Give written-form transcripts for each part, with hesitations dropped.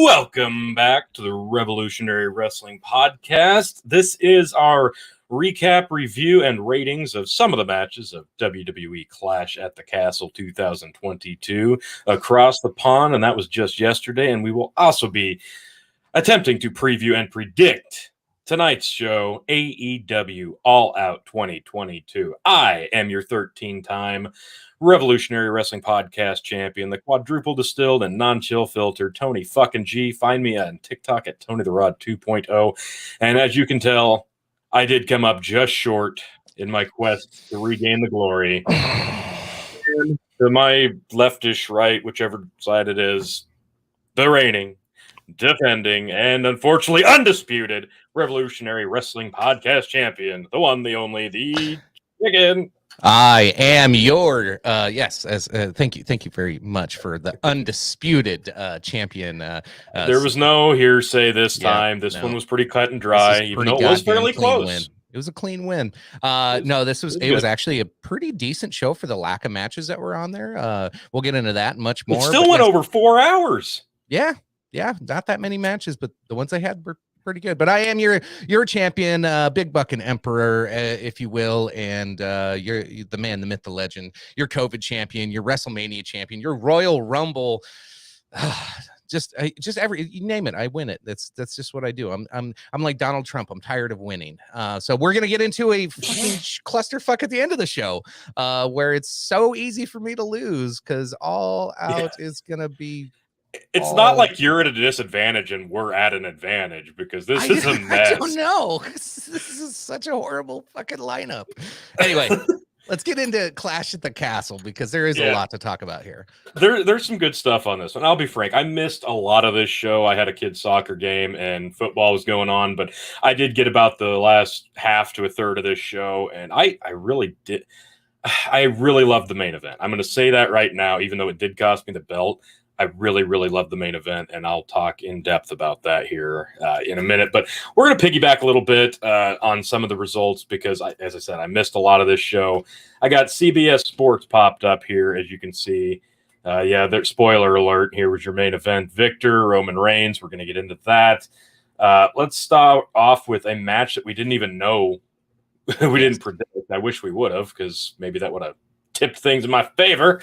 Welcome back to the Revolutionary Wrestling Podcast. This is our recap, review, and ratings of some of the matches of WWE Clash at the Castle 2022 across the pond, and that was just yesterday. And we will also be attempting to preview and predict tonight's show, AEW All Out 2022. I am your 13-time Revolutionary Wrestling Podcast champion, the quadruple distilled and non-chill filtered Tony fucking G. Find me on TikTok at Tony the Rod 2.0. And as you can tell, I did come up just short in my quest to regain the glory. And to my leftish right, whichever side it is, the reigning, defending, and unfortunately undisputed Revolutionary Wrestling Podcast champion, the one, the only, the chicken. I am your thank you very much for the undisputed champion. There was no hearsay this time. This one was pretty cut and dry, even though it was fairly close. Win. It was a clean win. It was actually a pretty decent show for the lack of matches that were on there. We'll get into that and much more. It still went over 4 hours. Yeah, not that many matches, but the ones I had were pretty good. But I am your champion, Big Bucking Emperor, if you will, and you're the man, the myth, the legend. Your COVID champion, your WrestleMania champion, your Royal Rumble. Just every, you name it, I win it. That's just what I do. I'm like Donald Trump. I'm tired of winning. So we're gonna get into a fucking clusterfuck at the end of the show, where it's so easy for me to lose because All Out is gonna be. It's not like you're at a disadvantage and we're at an advantage because this is a mess. I don't know. This is such a horrible fucking lineup. Anyway, let's get into Clash at the Castle because there is a lot to talk about here. There's some good stuff on this one. I'll be frank. I missed a lot of this show. I had a kid's soccer game and football was going on, but I did get about the last half to a third of this show, and I really did. I really loved the main event. I'm going to say that right now, even though it did cost me the belt. I really, really love the main event, and I'll talk in depth about that here in a minute. But we're going to piggyback a little bit on some of the results because, as I said, I missed a lot of this show. I got CBS Sports popped up here, as you can see. Spoiler alert, here was your main event. Victor, Roman Reigns, we're going to get into that. Let's start off with a match that we didn't even know. We didn't predict. I wish we would have, because maybe that would have tipped things in my favor.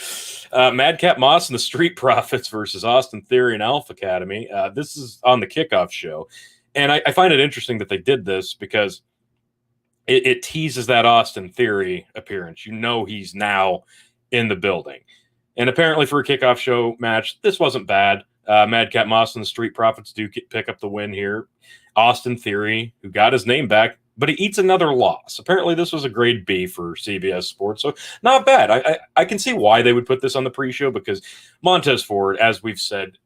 Madcap Moss and the Street Profits versus Austin Theory and Alpha Academy. This is on the kickoff show. And I find it interesting that they did this because it teases that Austin Theory appearance. You know he's now in the building. And apparently for a kickoff show match, this wasn't bad. Madcap Moss and the Street Profits do pick up the win here. Austin Theory, who got his name back, but he eats another loss. Apparently, this was a grade B for CBS Sports, so not bad. I can see why they would put this on the pre-show because Montez Ford, as we've said,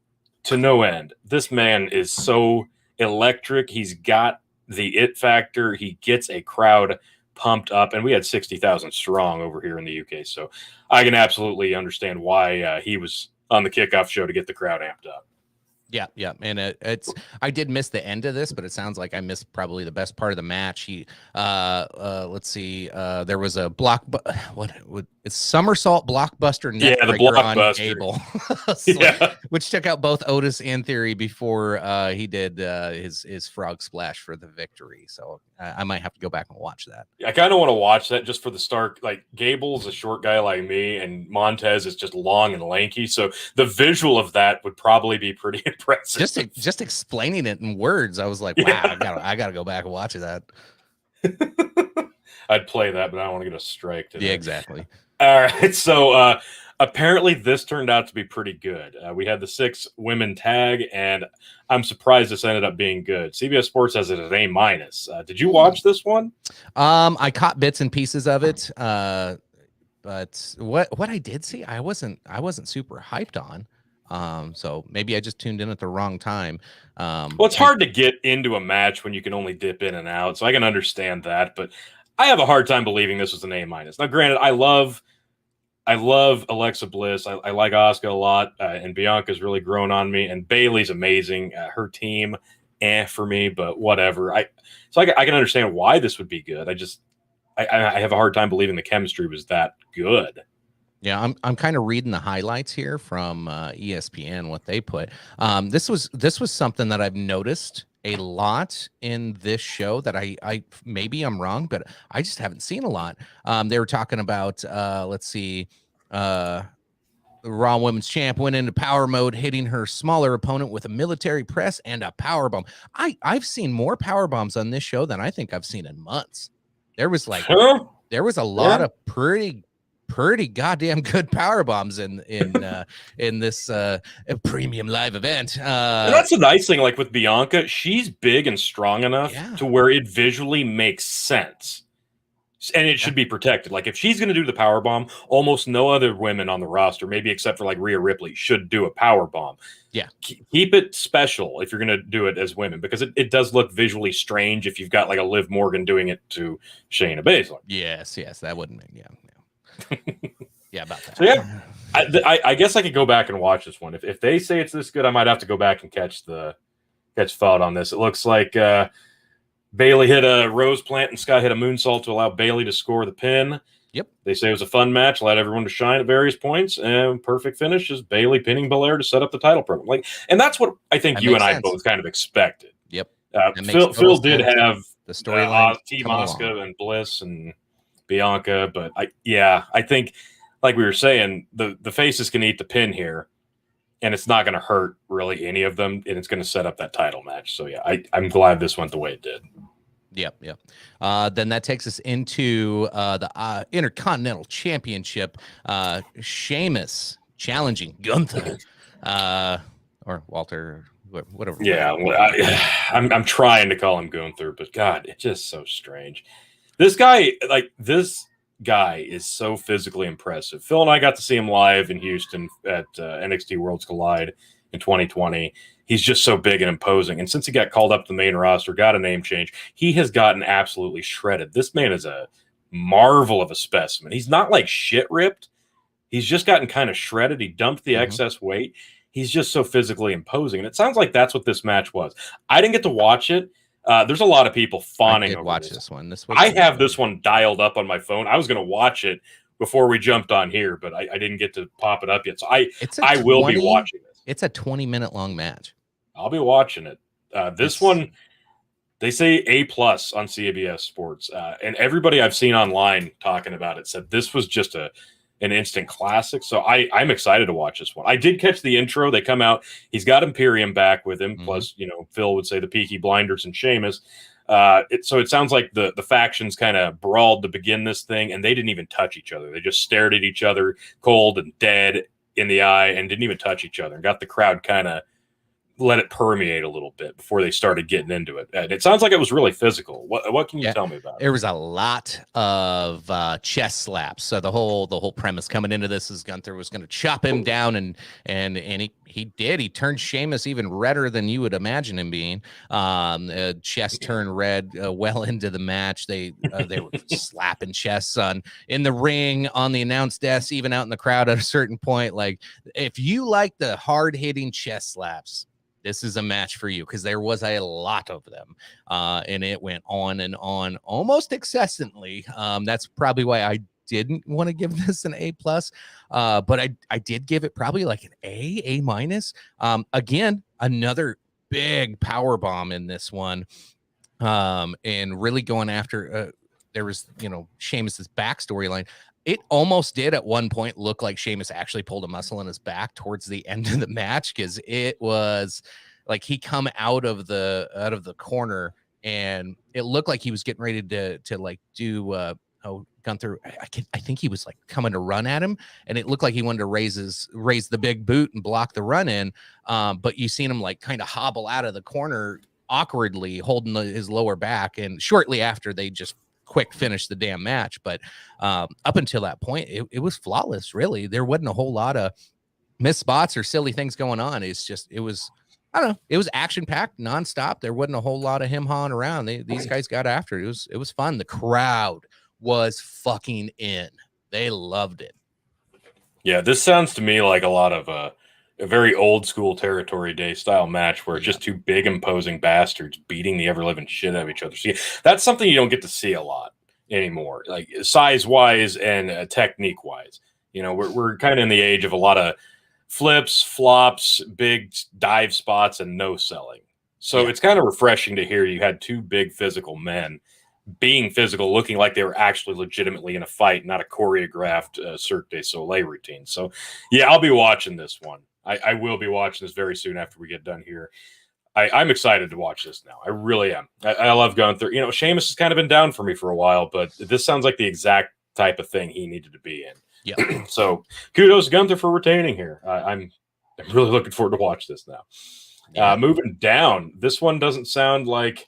to no end. This man is so electric. He's got the it factor. He gets a crowd pumped up, and we had 60,000 strong over here in the UK, so I can absolutely understand why he was on the kickoff show to get the crowd amped up. Yeah, and I did miss the end of this, but it sounds like I missed probably the best part of the match. Let's see, there was a it's somersault blockbuster neckbreaker on Gable, which took out both Otis and Theory before he did his frog splash for the victory. So I might have to go back and watch that. I kind of want to watch that just for the start. Like Gable's a short guy like me, and Montez is just long and lanky. So the visual of that would probably be pretty impressive. Just explaining it in words, I was like, wow, I gotta go back and watch that. I'd play that, but I don't want to get a strike today. Yeah, exactly. All right, so apparently this turned out to be pretty good. We had the 6 women tag, and I'm surprised this ended up being good. CBS Sports has it at A-. Did you watch this one? I caught bits and pieces of it, but what I did see, I wasn't super hyped on. So maybe I just tuned in at the wrong time. Well, it's hard to get into a match when you can only dip in and out, so I can understand that, but I have a hard time believing this was an A-. Now, granted, I love Alexa Bliss. I like Asuka a lot, and Bianca's really grown on me, and Bayley's amazing. Her team, for me, but whatever. I can understand why this would be good. I have a hard time believing the chemistry was that good. Yeah, I'm kind of reading the highlights here from ESPN, what they put. This was something that I've noticed a lot in this show that I maybe I'm wrong, but I just haven't seen a lot. They were talking about let's see, uh, the Raw Women's Champ went into power mode, hitting her smaller opponent with a military press and a power bomb. I've seen more power bombs on this show than I think I've seen in months. There was like Huh? there was a lot Yeah. of pretty goddamn good power bombs in this premium live event. And that's the nice thing, like with Bianca, she's big and strong enough Yeah, to where it visually makes sense. And it yeah, should be protected. Like if she's going to do the power bomb, almost no other women on the roster, maybe except for like Rhea Ripley, should do a power bomb. yeah. Keep it special if you're going to do it as women, because it does look visually strange if you've got like a Liv Morgan doing it to Shayna Baszler. Yes, that wouldn't make yeah about that. So yeah, I guess I could go back and watch this one. If they say it's this good, I might have to go back and catch thought on this. It looks like Bailey hit a rose plant and Sky hit a moonsault to allow Bailey to score the pin. Yep. They say it was a fun match, allowed everyone to shine at various points, and perfect finish is Bailey pinning Belair to set up the title program. Like, and that's what I think That you makes and I sense. both kind of expected. Yep. That makes Phil total did sense. have The storyline Team coming Asuka along. and Bliss and Bianca, but I think like we were saying, the faces can eat the pin here, and it's not going to hurt really any of them, and it's going to set up that title match. So yeah, I'm glad this went the way it did. Yep. Then that takes us into the Intercontinental Championship. Sheamus challenging Gunther, or Walter, whatever. Yeah, I'm trying to call him Gunther, but God, it's just so strange. This guy is so physically impressive. Phil and I got to see him live in Houston at NXT Worlds Collide in 2020. He's just so big and imposing. And since he got called up to the main roster, got a name change, he has gotten absolutely shredded. This man is a marvel of a specimen. He's not like shit ripped. He's just gotten kind of shredded. He dumped the excess weight. He's just so physically imposing. And it sounds like that's what this match was. I didn't get to watch it. There's a lot of people fawning over watch this. this one. I have this one dialed up on my phone. I was going to watch it before we jumped on here, but I didn't get to pop it up yet. So I will be watching this. It's a 20-minute long match. I'll be watching it. This one, they say A+ on CBS Sports, and everybody I've seen online talking about it said this was just an instant classic. So I'm excited to watch this one. I did catch the intro. They come out. He's got Imperium back with him. Plus, Phil would say the Peaky Blinders and Sheamus. So it sounds like the factions kind of brawled to begin this thing, and they didn't even touch each other. They just stared at each other, cold and dead in the eye, and didn't even touch each other. And got the crowd kind of let it permeate a little bit before they started getting into it. And it sounds like it was really physical. What can you tell me about it? There was a lot of chest slaps. So the whole premise coming into this is Gunther was going to chop him down, and he did. He turned Sheamus even redder than you would imagine him being. Chest turned red well into the match. They were slapping chests in the ring, on the announce desk, even out in the crowd at a certain point. Like, if you like the hard hitting chest slaps, this is a match for you, because there was a lot of them, and it went on and on almost incessantly. That's probably why I didn't want to give this an A+, but I did give it probably like an A minus. Again, another big power bomb in this one, and really going after. There was Sheamus's back storyline. It almost did at one point look like Sheamus actually pulled a muscle in his back towards the end of the match, because it was like he come out of the corner, and it looked like he was getting ready to like do Gunther. I think he was like coming to run at him, and it looked like he wanted to raise the big boot and block the run in. But you seen him like kind of hobble out of the corner awkwardly, holding his lower back, and shortly after they just quick finish the damn match. But up until that point, it was flawless. Really, there wasn't a whole lot of missed spots or silly things going on. It was I don't know, it was action packed nonstop. There wasn't a whole lot of him hawing around. These guys got after it. It was fun. The crowd was fucking in. They loved it. Yeah, this sounds to me like a lot of a very old school territory day style match where it's just two big imposing bastards beating the ever living shit out of each other. See, that's something you don't get to see a lot anymore, like size wise and technique wise. You know, we're kind of in the age of a lot of flips, flops, big dive spots, and no selling. So Yeah. it's kind of refreshing to hear you had two big physical men being physical, looking like they were actually legitimately in a fight, not a choreographed Cirque du Soleil routine. So, yeah, I'll be watching this one. I will be watching this very soon after we get done here. I'm excited to watch this now. I really am. I love going through. You know, Sheamus has kind of been down for me for a while, but this sounds like the exact type of thing he needed to be in. Yeah. So, kudos Gunther for retaining here. I'm really looking forward to watch this now. Yeah. Moving down, this one doesn't sound like.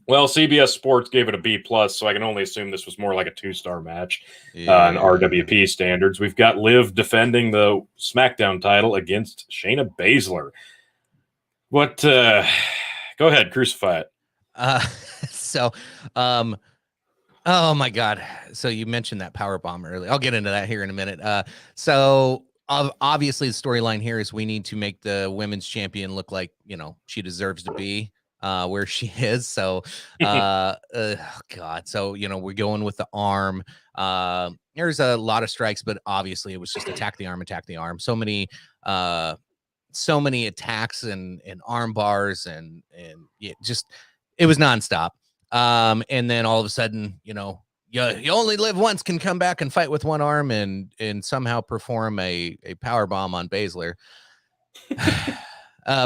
Well, CBS Sports gave it a B plus, so I can only assume this was more like a 2-star match in RWP standards. We've got Liv defending the SmackDown title against Shayna Baszler. What? Go ahead, crucify it. So, oh my God. So you mentioned that power bomb earlier. I'll get into that here in a minute. Obviously the storyline here is we need to make the women's champion look like, you know, she deserves to be where she is. So, oh God. So, you know, we're going with the arm. There's a lot of strikes, but obviously it was just attack the arm, attack the arm. So many attacks and arm bars and it was nonstop. And then all of a sudden, you know, you only live once can come back and fight with one arm and somehow perform a power bomb on Baszler.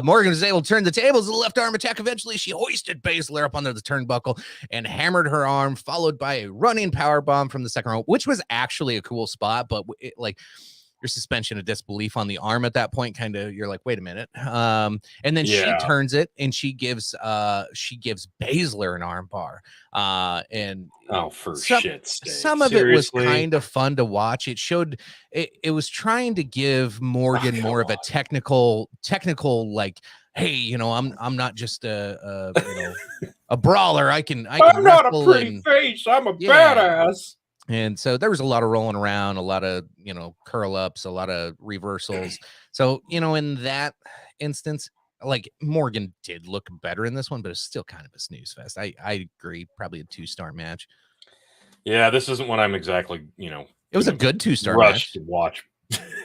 Morgan was able to turn the tables with the left arm attack. Eventually, she hoisted Baszler up under the turnbuckle and hammered her arm, followed by a running power bomb from the second row, which was actually a cool spot, but your suspension of disbelief on the arm at that point, kind of, you're like, wait a minute. And then she turns it and she gives Baszler an arm bar. And shit's sake. Some of it was kind of fun to watch. It showed it was trying to give Morgan more of a technical, like, hey, you know, I'm not just a brawler. I'm not a pretty face. I'm a badass. And so there was a lot of rolling around, a lot of, you know, curl ups, a lot of reversals. So, you know, in that instance, like Morgan did look better in this one, but it's still kind of a snooze fest. I agree. Probably a 2-star match. Yeah, this isn't what I'm exactly, you know. It was a good 2-star match to watch.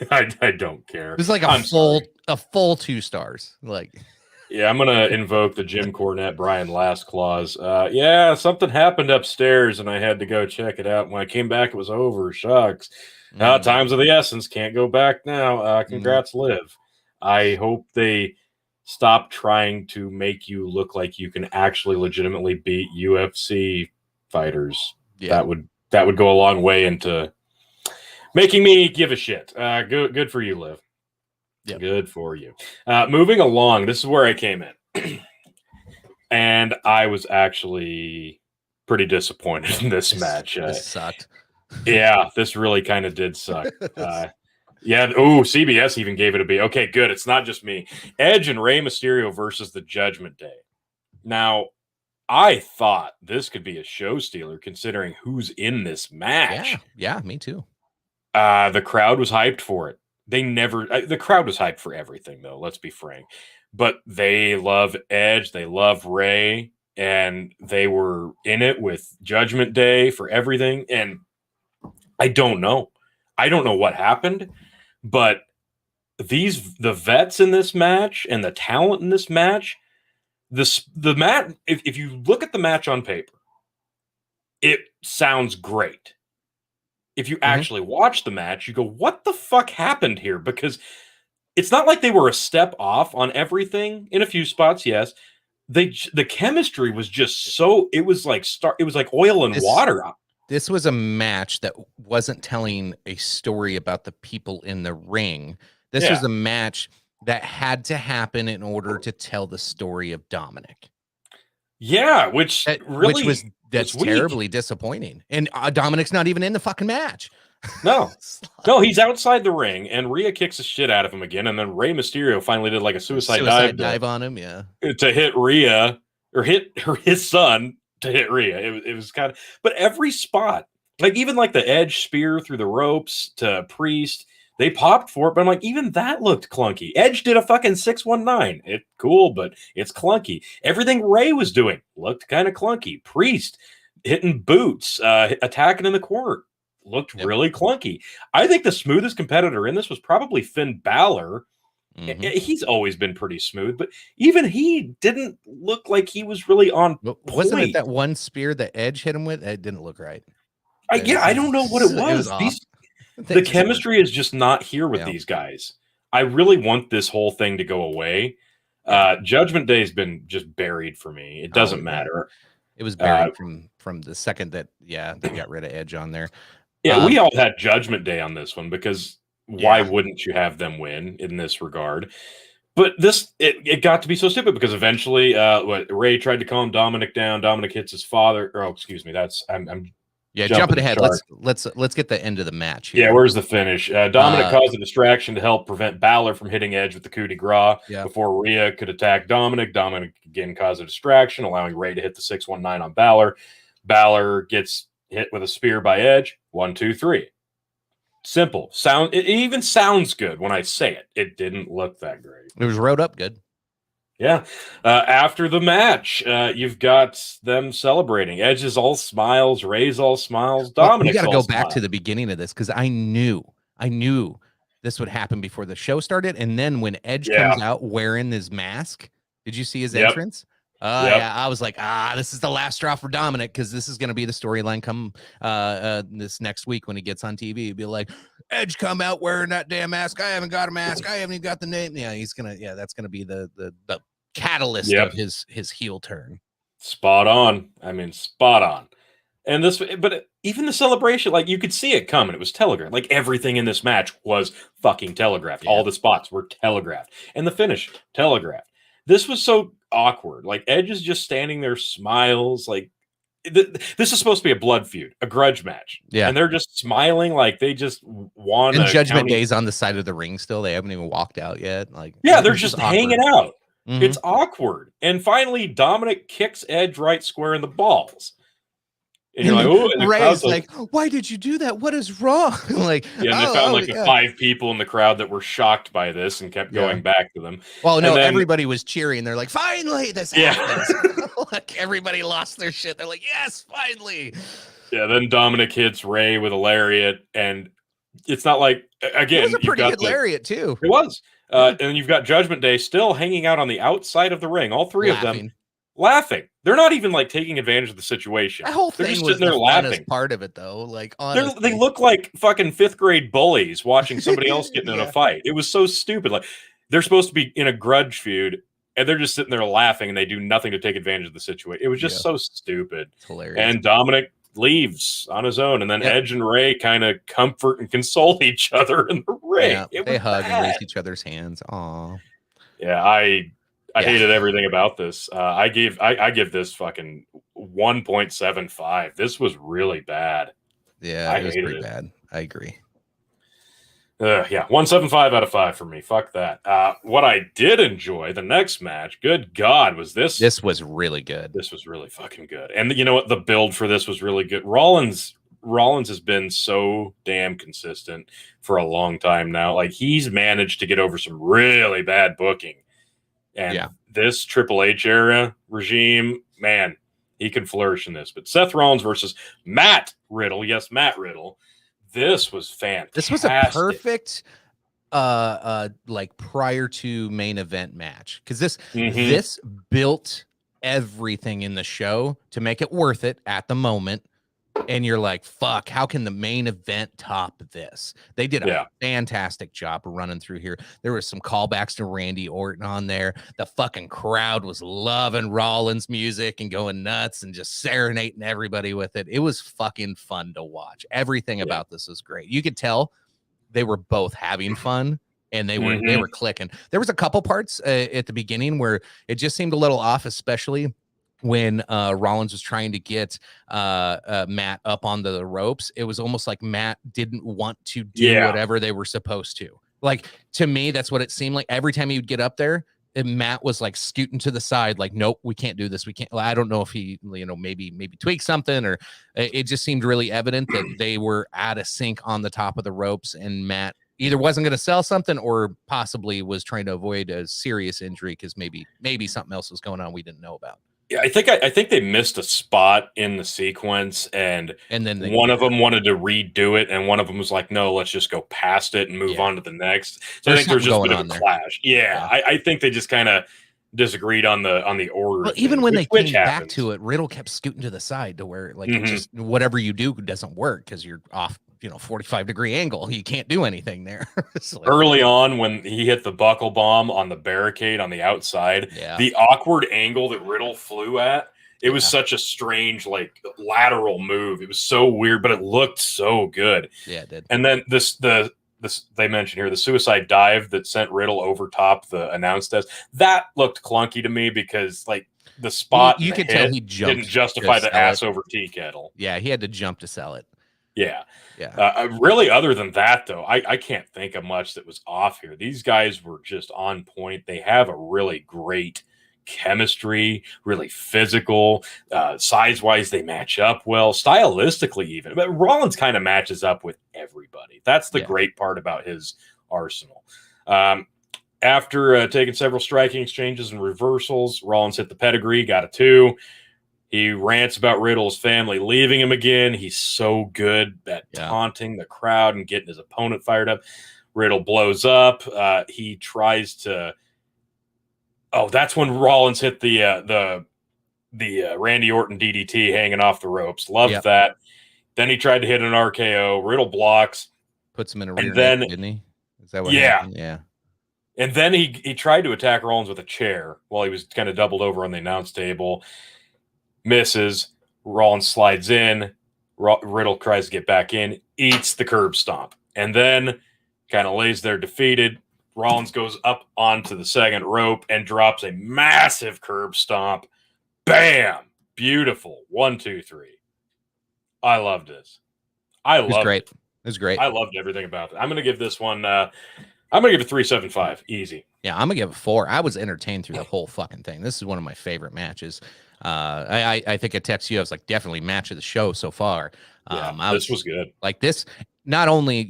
I don't care. It was like a full 2 stars. Like, yeah, I'm gonna invoke the Jim Cornette Brian Last clause. Yeah, something happened upstairs, and I had to go check it out. When I came back, it was over. Shucks. Times of the essence. Can't go back now. Congrats, Liv. I hope they stop trying to make you look like you can actually legitimately beat UFC fighters. Yeah. That would go a long way into making me give a shit. Good for you, Liv. Yep. Good for you. Moving along, this is where I came in. And I was actually pretty disappointed in this match. This sucked. Yeah, this really kind of did suck. Yeah. Oh, CBS even gave it a B. Okay, good. It's not just me. Edge and Rey Mysterio versus the Judgment Day. Now, I thought this could be a show stealer considering who's in this match. Yeah, me too. The crowd was hyped for it. The crowd was hyped for everything, though, let's be frank. But they love Edge, they love Rey, and they were in it with Judgment Day for everything. And I don't know. I don't know what happened, but the vets in this match and the talent in this match, if you look at the match on paper, it sounds great. If you actually watch the match, you go, what the fuck happened here? Because it's not like they were a step off on everything. In a few spots, yes. The chemistry was just so, it was like oil and water. This was a match that wasn't telling a story about the people in the ring. This was a match that had to happen in order to tell the story of Dominic. Yeah, that's terribly disappointing. And Dominic's not even in the fucking match. No, he's outside the ring, and Rhea kicks the shit out of him again, and then Rey Mysterio finally did like a suicide dive on him, yeah, to hit Rhea or hit his son to hit Rhea. It was kind of, but every spot, like even like the Edge spear through the ropes to Priest, they popped for it, but I'm like, even that looked clunky. Edge did a fucking 619. It's cool, but it's clunky. Everything Rey was doing looked kind of clunky. Priest hitting boots, attacking in the corner looked really clunky. I think the smoothest competitor in this was probably Finn Balor. He's always been pretty smooth, but even he didn't look like he was really on Wasn't it point. that one spear that Edge hit him with? It didn't look right. I don't know what it was. It was off. The chemistry is just not here with these guys. I really want this whole thing to go away. Judgment Day has been just buried for me. It doesn't matter. It was buried from the second that they got rid of Edge on there. Yeah, we all had Judgment Day on this one because why wouldn't you have them win in this regard? But it got to be so stupid because eventually Ray tried to calm Dominic down. Dominic hits his father. Oh, excuse me. I'm jumping ahead. Let's get the end of the match here. Yeah, where's the finish? Dominic caused a distraction to help prevent Balor from hitting Edge with the coup de grace before Rhea could attack Dominic. Dominic again caused a distraction, allowing Ray to hit the 619 on Balor. Balor gets hit with a spear by Edge. 1, 2, 3. Simple. It even sounds good when I say it. It didn't look that great. It was wrote up good. Yeah. After the match, you've got them celebrating. Edge is all smiles. Ray's all smiles. Dominic's you got to all go back smiles. to the beginning of this because I knew this would happen before the show started. And then when Edge comes out wearing his mask, did you see his entrance? Yeah, I was like, this is the last straw for Dominic because this is going to be the storyline come this next week when he gets on TV. He'd be like, Edge come out wearing that damn mask. I haven't got a mask. I haven't even got the name. Yeah, that's gonna be the catalyst of his heel turn. Spot on. I mean, spot on. And but even the celebration, like you could see it coming. It was telegraphed. Like everything in this match was fucking telegraphed. Yeah. All the spots were telegraphed, and the finish telegraphed. This was so awkward. Like Edge is just standing there, smiles. Like this is supposed to be a blood feud, a grudge match. Yeah, and they're just smiling like they just won. And Judgment Day's on the side of the ring still. They haven't even walked out yet. Like they're just hanging out. It's awkward. And finally, Dominic kicks Edge right square in the balls. And you're like, oh, and Ray's like, why did you do that? What is wrong? Like, and they found 5 people in the crowd that were shocked by this and kept going back to them. Well, no, everybody was cheering. They're like, finally, this happens. Like everybody lost their shit. They're like, yes, finally. Yeah, then Dominic hits Ray with a lariat, and it's not like again. It was a pretty good lariat too. It was. And you've got Judgment Day still hanging out on the outside of the ring. All 3 of them laughing. They're not even like taking advantage of the situation. That whole They're thing just was sitting there laughing. Part of it, though. Like they look like fucking 5th grade bullies watching somebody else getting in a fight. It was so stupid. Like they're supposed to be in a grudge feud, and they're just sitting there laughing, and they do nothing to take advantage of the situation. It was just so stupid. It's hilarious. And Dominic leaves on his own, and then Edge and Ray kind of comfort and console each other in the ring. Yeah, they hug and raise each other's hands. Aw. Yeah, I hated everything about this. I give this fucking 1.75. This was really bad. Yeah, it was pretty bad. I agree. 1.75 out of 5 for me. Fuck that. What I did enjoy, the next match, good God, was this. This was really good. This was really fucking good. And you know what? The build for this was really good. Rollins has been so damn consistent for a long time now. Like he's managed to get over some really bad booking. And this Triple H era regime, man, he can flourish in this. But Seth Rollins versus Matt Riddle. Yes, Matt Riddle. This was fantastic. This was a perfect like prior to main event match. Because this built everything in the show to make it worth it at the moment. And you're like, fuck, how can the main event top this? They did a fantastic job of running through here. There was some callbacks to Randy Orton on there. The fucking crowd was loving Rollins music and going nuts and just serenading everybody with it. It was fucking fun to watch. Everything about this was great. You could tell they were both having fun and they were clicking. There was a couple parts at the beginning where it just seemed a little off, especially when Rollins was trying to get Matt up on the ropes. It was almost like Matt didn't want to do whatever they were supposed to. Like, to me, that's what it seemed like. Every time he would get up there, and Matt was like scooting to the side, like, nope, we can't do this. We can't. I don't know if he, maybe tweaked something, or it just seemed really evident that they were out of sync on the top of the ropes, and Matt either wasn't going to sell something or possibly was trying to avoid a serious injury because maybe something else was going on we didn't know about. Yeah, I think they missed a spot in the sequence, and And then one of them wanted to redo it, and one of them was like, "No, let's just go past it and move yeah, on to the next." So I there's think there's something just a going bit of a on there. clash. Yeah, Yeah. I think they just kind of disagreed on the order Well, of even things, when which they which came back happens. to it, Riddle kept scooting to the side to where like it Hmm. just whatever you do doesn't work because you're off, 45-degree angle. You can't do anything there. It's like, Early on, when he hit the buckle bomb on the barricade on the outside, yeah, the awkward angle that Riddle flew at, it was yeah, such a strange, like, lateral move. It was so weird, but it looked so good. yeah, it did. And then this they mentioned here, the suicide dive that sent Riddle over top the announce desk, that looked clunky to me because, like, the spot and You the could tell hit he didn't jumped to justify the sell it. ass over tea kettle. Yeah, he had to jump to sell it. Yeah. Yeah, Really, other than that, though, I can't think of much that was off here. These guys were just on point. They have a really great chemistry, really physical. Size wise, they match up well. Stylistically, even. But Rollins kind of matches up with everybody. That's the yeah, great part about his arsenal. Um, after taking several striking exchanges and reversals, Rollins hit the pedigree, got a 2. He rants about Riddle's family leaving him again. He's so good at yeah. taunting the crowd and getting his opponent fired up. Riddle blows up. He tries to. Oh, that's when Rollins hit the Randy Orton DDT hanging off the ropes. Loved Yep. that. Then he tried to hit an RKO. Riddle blocks, Puts him in a and rear naked, then didn't he? Is that what yeah, happened? Yeah. and then he tried to attack Rollins with a chair while he was kind of doubled over on the announce table. Misses. Rollins slides in. Riddle tries to get back in, eats the curb stomp, and then kind of lays there defeated. Rollins goes up onto the second rope and drops a massive curb stomp. Bam! Beautiful. 1, 2, 3. I loved this. I It was loved great. it. It was great. I loved everything about it. I'm going to give this one. I'm going to give it 3.75. Easy. Yeah, I'm gonna give it 4. I was entertained through the whole fucking thing. This is one of my favorite matches. I think I texted you. I was like, definitely match of the show so far. Yeah, I this was was good. like this. Not only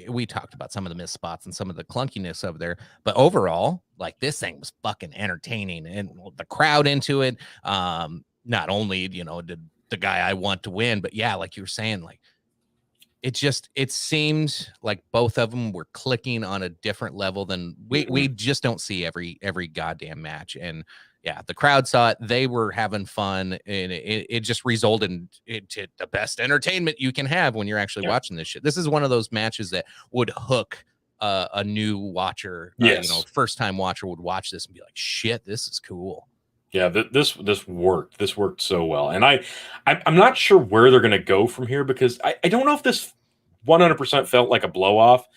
we talked about some of the missed spots and some of the clunkiness of there, but overall, like this thing was fucking entertaining and the crowd into it. Not only did the guy I want to win, but yeah, like you were saying, like it seemed like both of them were clicking on a different level than we just don't see every goddamn match. And yeah, the crowd saw it, they were having fun, and it just resulted into the best entertainment you can have when you're actually Yeah. watching this shit. This is one of those matches that would hook a new watcher. Yes. First time watcher would watch this and be like, shit, this is cool. Yeah, this worked. This worked so well, and I'm not sure where they're going to go from here because I don't know if this 100% felt like a blow off.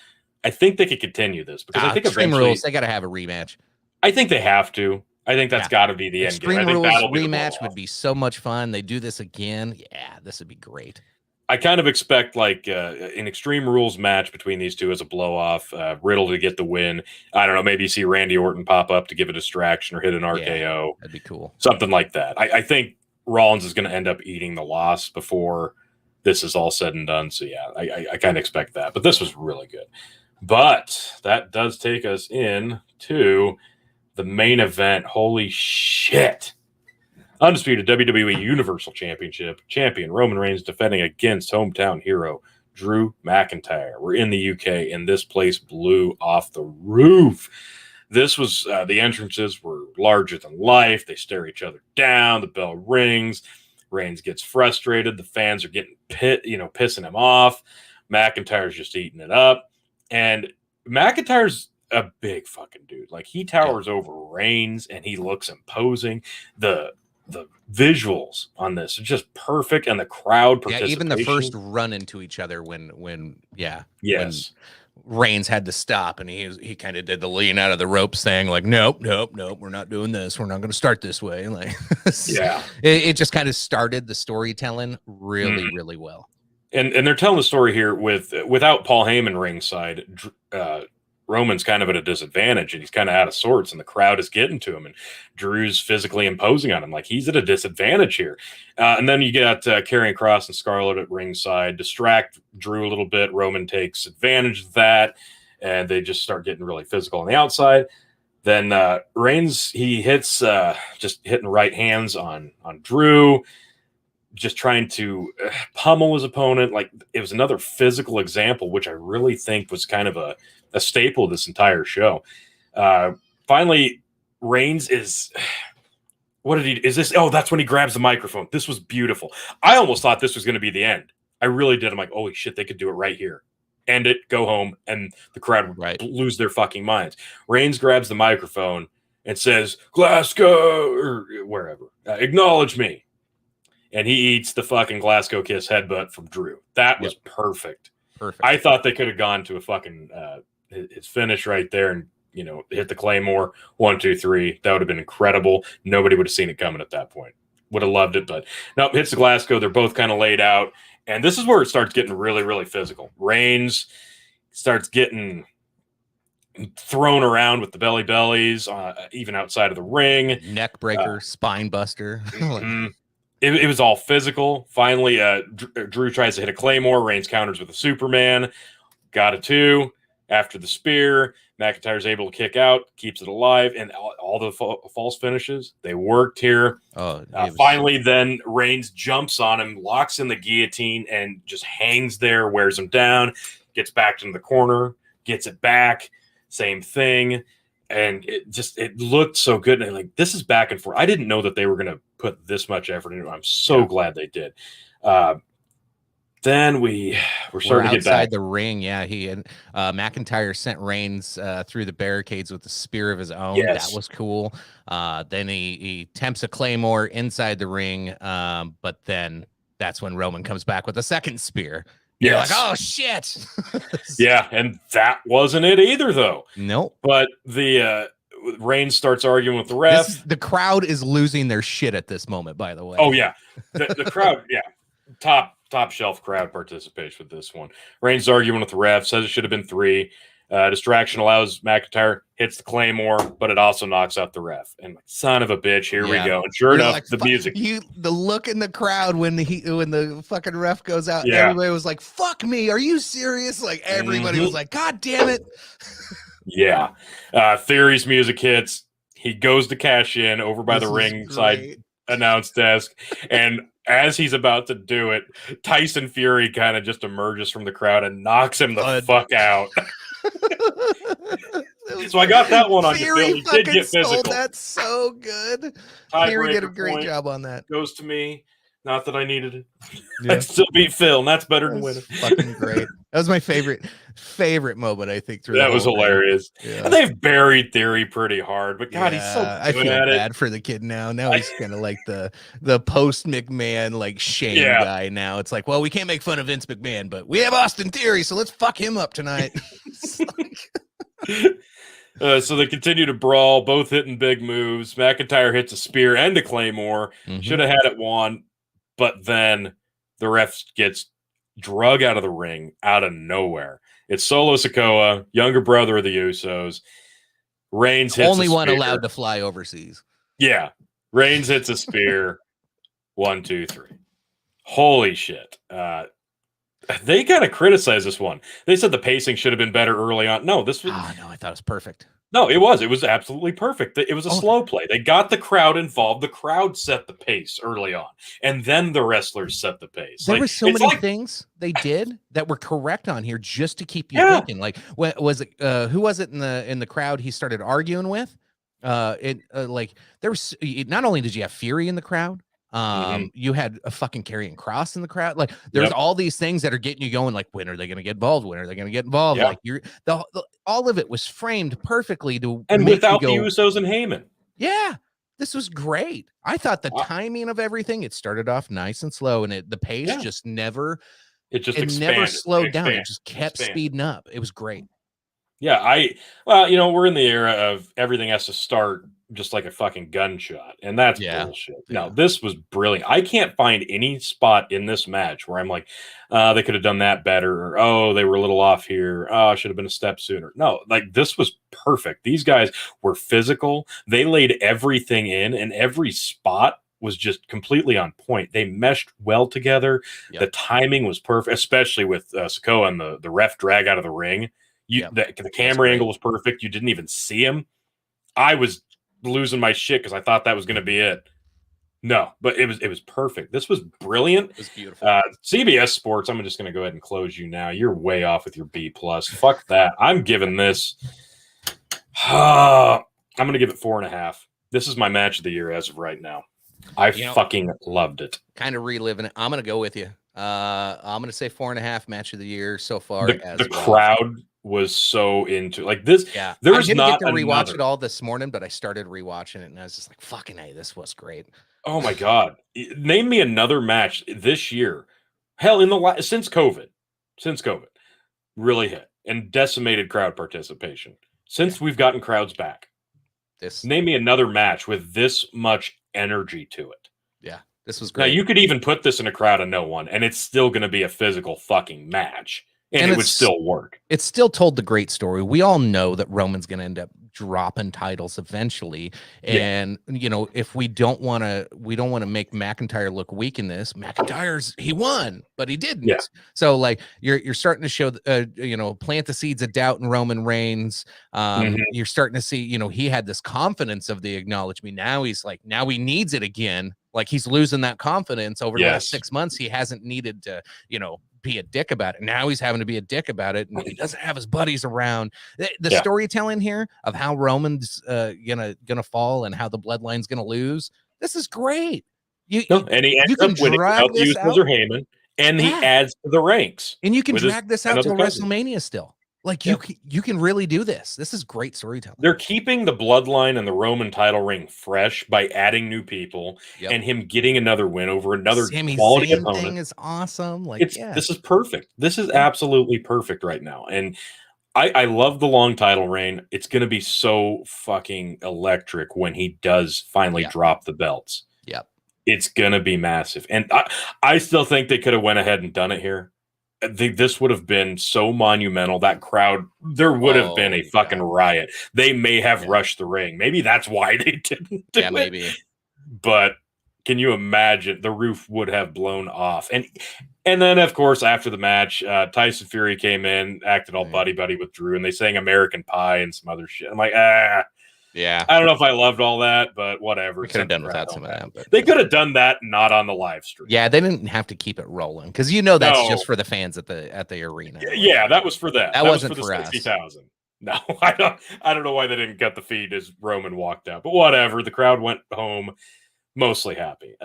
I think they could continue this because I think Extreme eventually Rules, they got to have a rematch. I think they have to. I think that's Yeah. got to be the end game. I Extreme think Rules that'll be the rematch blow would off. be so much fun. They do this again. Yeah, this would be great. I kind of expect like an Extreme Rules match between these two as a blow off. Riddle to get the win. I don't know. Maybe you see Randy Orton pop up to give a distraction or hit an RKO. That'd be cool. Something like that. I think Rollins is going to end up eating the loss before this is all said and done. So yeah, I kind of expect that. But this was really good. But that does take us in to the main event. Holy shit. Undisputed WWE Universal Championship champion Roman Reigns defending against hometown hero Drew McIntyre. We're in the UK, and this place blew off the roof. This was the entrances were larger than life. They stare each other down. The bell rings. Reigns gets frustrated. The fans are getting pissing him off. McIntyre's just eating it up, and McIntyre's a big fucking dude. Like he towers over Reigns, and he looks imposing. The visuals on this are just perfect, and the crowd participation. Yeah, even the first run into each other when yes. Reigns had to stop, and he kind of did the lean out of the ropes thing, like nope, we're not doing this. We're not going to start this way. Like Yeah, it just kind of started the storytelling really well. And they're telling the story here without Paul Heyman ringside. Roman's kind of at a disadvantage, and he's kind of out of sorts, and the crowd is getting to him, and Drew's physically imposing on him. Like he's at a disadvantage here. And then you got Karrion Kross and Scarlett at ringside, distract Drew a little bit. Roman takes advantage of that, and they just start getting really physical on the outside. Then Reigns, he hits just hitting right hands on Drew, just trying to pummel his opponent. Like, it was another physical example, which I really think was kind of a staple of this entire show. Finally, Reigns is. What did he? Is this? Oh, that's when he grabs the microphone. This was beautiful. I almost thought this was going to be the end. I really did. I'm like, holy shit, they could do it right here. End it, go home, and the crowd would lose their fucking minds. Reigns grabs the microphone and says, Glasgow, or wherever, acknowledge me. And he eats the fucking Glasgow kiss headbutt from Drew. That was perfect. Perfect. I thought they could have gone to a fucking his finish right there and, hit the Claymore. 1, 2, 3. That would have been incredible. Nobody would have seen it coming at that point. Would have loved it, but no, hits the Glasgow. They're both kind of laid out. And this is where it starts getting really, really physical. Reigns starts getting thrown around with the bellies, even outside of the ring. Neck breaker, spine buster. Mm-hmm. It was all physical. Finally, Drew tries to hit a Claymore. Reigns counters with a Superman. Got a 2. After the spear, McIntyre's able to kick out, keeps it alive, and all the false finishes, they worked here. Finally, then Reigns jumps on him, locks in the guillotine, and just hangs there, wears him down, gets back into the corner, gets it back, same thing. And it looked so good. And like, this is back and forth. I didn't know that they were going to put this much effort into it. I'm so glad they did. Then we're starting to get back outside the ring. Yeah, he and McIntyre sent Reigns through the barricades with the spear of his own. Yes. That was cool. Then he tempts a Claymore inside the ring, but then that's when Roman comes back with a second spear. You're like, oh shit. Yeah, and that wasn't it either, though. Nope. But the Reigns starts arguing with the ref. The crowd is losing their shit at this moment, by the way. Oh yeah, the crowd, yeah, top shelf crowd participation with this one. Reigns arguing with the ref, says it should have been 3. Distraction allows McIntyre, hits the Claymore, but it also knocks out the ref. And son of a bitch, here we go. And sure enough, like, the music. The look in the crowd when the fucking ref goes out, everybody was like, "Fuck me, are you serious?" Like everybody was like, "God damn it!" Yeah. Theory's music hits. He goes to cash in over by the ringside announce desk, and as he's about to do it, Tyson Fury kind of just emerges from the crowd and knocks him the fuck out. So I got that one on you, Bill. He did get physical. That's so good. Fury did a great job on that. Goes to me. Not that I needed it. Yeah. I still beat Phil, and that's better than winning. Fucking great. That was my favorite moment, I think. That was hilarious. Yeah. They've buried Theory pretty hard, but God, he's so good I feel bad for the kid now. Now he's kind of like the post McMahon like shame guy. Now it's like, well, we can't make fun of Vince McMahon, but we have Austin Theory, so let's fuck him up tonight. So they continue to brawl, both hitting big moves. McIntyre hits a spear and a Claymore. Should have had it won. But then the ref gets drug out of the ring out of nowhere. It's Solo Sikoa, younger brother of the Usos. Reigns hits only one allowed to fly overseas. Yeah. Reigns hits a spear. 1, 2, 3. Holy shit. They kind of criticized this one. They said the pacing should have been better early on. No, this was. Oh, no, I thought it was perfect. No, it was. It was absolutely perfect. It was a slow play. They got the crowd involved. The crowd set the pace early on, and then the wrestlers set the pace. There were so many things they did that were correct on here just to keep you thinking. Like, was it? Who was it in the crowd? He started arguing with. Like there was. Not only did you have Fury in the crowd. You had a fucking Karrion Kross in the crowd. Like there's all these things that are getting you going. Like, when are they going to get involved? When are they going to get involved? Like all of it was framed perfectly to and without the Usos and Heyman. Yeah, this was great. I thought the timing of everything. It started off nice and slow, and the pace just never. It never slowed down. It just kept speeding up. It was great. Yeah, we're in the era of everything has to start just like a fucking gunshot, and that's bullshit. No, this was brilliant. I can't find any spot in this match where I'm like, they could have done that better, or they were a little off here. Oh, should have been a step sooner. No, like this was perfect. These guys were physical. They laid everything in, and every spot was just completely on point. They meshed well together. The timing was perfect, especially with Sikoa and the ref drag out of the ring. The camera angle was perfect. You didn't even see him. I was losing my shit because I thought that was going to be it. No, but it was perfect. This was brilliant. It was beautiful. CBS Sports. I'm just going to go ahead and close you now. You're way off with your B plus. Fuck that. I'm giving this. I'm going to give it 4.5. This is my match of the year as of right now. I fucking loved it. Kind of reliving it. I'm going to go with you. I'm going to say 4.5 match of the year so far. The crowd was so into like this. Yeah, there I was didn't not get to rewatch it all this morning, but I started rewatching it and I was just like, "Fucking hey, this was great." Oh my god! Name me another match this year. Hell, since COVID, really hit and decimated crowd participation. Since we've gotten crowds back, name me another match with this much energy to it. Yeah, this was great. Now you could even put this in a crowd of no one, and it's still going to be a physical fucking match. And it would still work. It still told the great story. We all know that Roman's going to end up dropping titles eventually. And, if we don't want to make McIntyre look weak in this, he won, but he didn't. Yeah. So like you're starting to show, plant the seeds of doubt in Roman Reigns. You're starting to see, he had this confidence of the acknowledgement. Now he's like, now he needs it again. Like he's losing that confidence over the last 6 months. He hasn't needed to, be a dick about it. Now he's having to be a dick about it, and he doesn't have his buddies around. The storytelling here of how Roman's gonna fall and how the bloodline's gonna lose. This is great. And he ends up winning without the use of Heyman, and he adds to the ranks. And you can drag this out till WrestleMania still. Like you can really do this. This is great storytelling. They're keeping the bloodline and the Roman title ring fresh by adding new people and him getting another win over another quality opponent. Thing is awesome. Like this is perfect. This is absolutely perfect right now. And I love the long title reign. It's going to be so fucking electric when he does finally drop the belts. Yep. It's going to be massive. And I still think they could have went ahead and done it here. This would have been so monumental. That crowd, there would have been a fucking riot. They may have rushed the ring. Maybe that's why they didn't do it. Maybe. But can you imagine? The roof would have blown off. And then, of course, after the match, Tyson Fury came in, acted all buddy-buddy with Drew, and they sang American Pie and some other shit. I'm like, yeah. I don't know if I loved all that, but whatever. We could have done without some of that. But they could have done that not on the live stream. Yeah, they didn't have to keep it rolling because that's just for the fans at the arena. Yeah, that was for them. That wasn't for the 60,000. No, I don't know why they didn't cut the feed as Roman walked out, but whatever. The crowd went home mostly happy.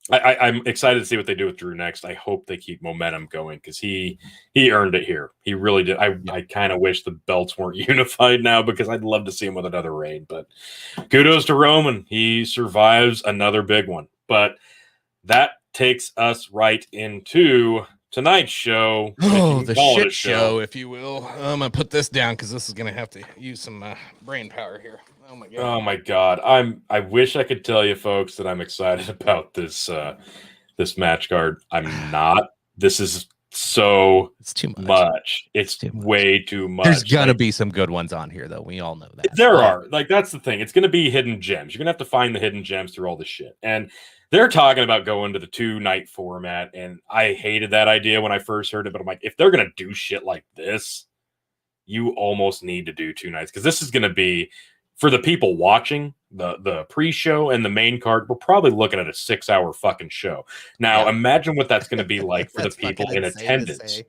I'm excited to see what they do with Drew next. I hope they keep momentum going because he earned it here. He really did. I kind of wish the belts weren't unified now because I'd love to see him with another reign. But kudos to Roman. He survives another big one. But that takes us right into tonight's show. Oh, the shit show, if you will. I'm going to put this down because this is going to have to use some brain power here. Oh my god! I wish I could tell you, folks, that I'm excited about this match card. I'm not. This is it's too much. It's way too much. There's got to be some good ones on here, though. We all know that. There are. Like that's the thing. It's going to be hidden gems. You're going to have to find the hidden gems through all this shit. And they're talking about going to the 2-night format, and I hated that idea when I first heard it. But I'm like, if they're going to do shit like this, you almost need to do 2 nights because this is going to be. For the people watching the pre-show and the main card, we're probably looking at a 6-hour fucking show. Now, imagine what that's going to be like for the people in attendance.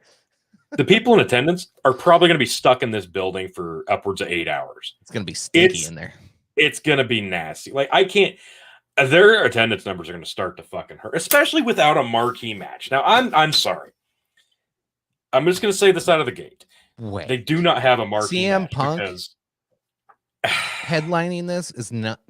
The people in attendance are probably going to be stuck in this building for upwards of 8 hours. It's going to be stinky in there. It's going to be nasty. Like, I can't. Their attendance numbers are going to start to fucking hurt, especially without a marquee match. Now, I'm sorry. I'm just going to say this out of the gate. Wait. They do not have a marquee match Punk? because headlining this is not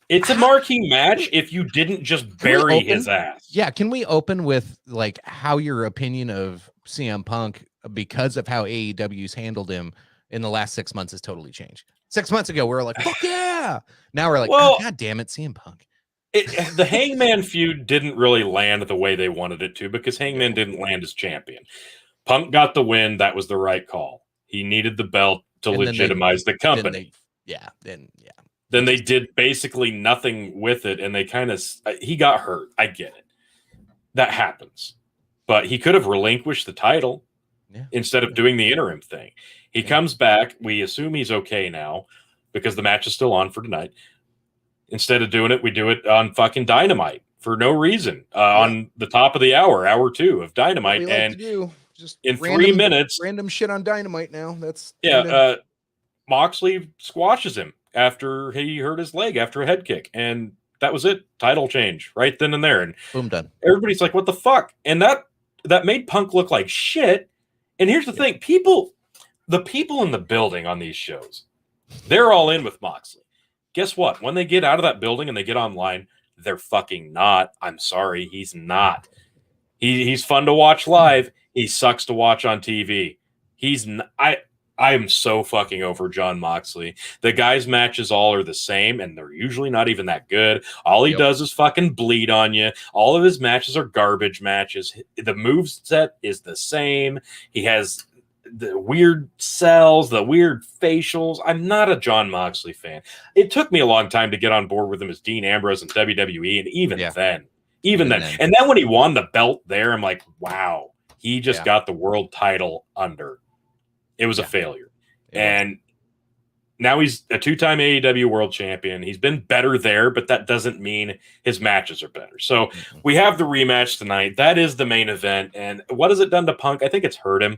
it's a marquee match if you didn't just bury his ass. Can we open with like how your opinion of CM Punk because of how AEW's handled him in the last 6 months has totally changed. 6 months ago we were like, fuck yeah, now we're like, oh, god damn it, CM Punk. The Hangman feud didn't really land the way they wanted it to because Hangman didn't land as champion. Punk got the win. That was the right call. He needed the belt to legitimize the company. Then they did basically nothing with it, and they kind of he got hurt. I get it. That happens. But he could have relinquished the title instead of doing the interim thing. He comes back. We assume he's okay now. because the match is still on for tonight. Instead of doing it, we do it on fucking Dynamite for no reason on the top of the hour 2 of Dynamite. Like and to do. Just in 3 minutes, random shit on Dynamite now. That's Moxley squashes him after he hurt his leg after a head kick. And that was it. Title change right then and there. And boom, done. Everybody's like, what the fuck? And that made Punk look like shit. And here's the thing. The people in the building on these shows, they're all in with Moxley. Guess what? When they get out of that building and they get online, they're fucking not. I'm sorry, he's not. He's fun to watch live. He sucks to watch on TV. I am so fucking over Jon Moxley. The guys' matches all are the same, and they're usually not even that good. All he does is fucking bleed on you. All of his matches are garbage matches. The moveset is the same. He has the weird sells, the weird facials. I'm not a Jon Moxley fan. It took me a long time to get on board with him as Dean Ambrose in WWE, and even then. And then when he won the belt there, I'm like, wow, he just got the world title under. It was a failure. And now he's a 2-time AEW world champion. He's been better there, but that doesn't mean his matches are better. So we have the rematch tonight. That is the main event. And what has it done to Punk? I think it's hurt him.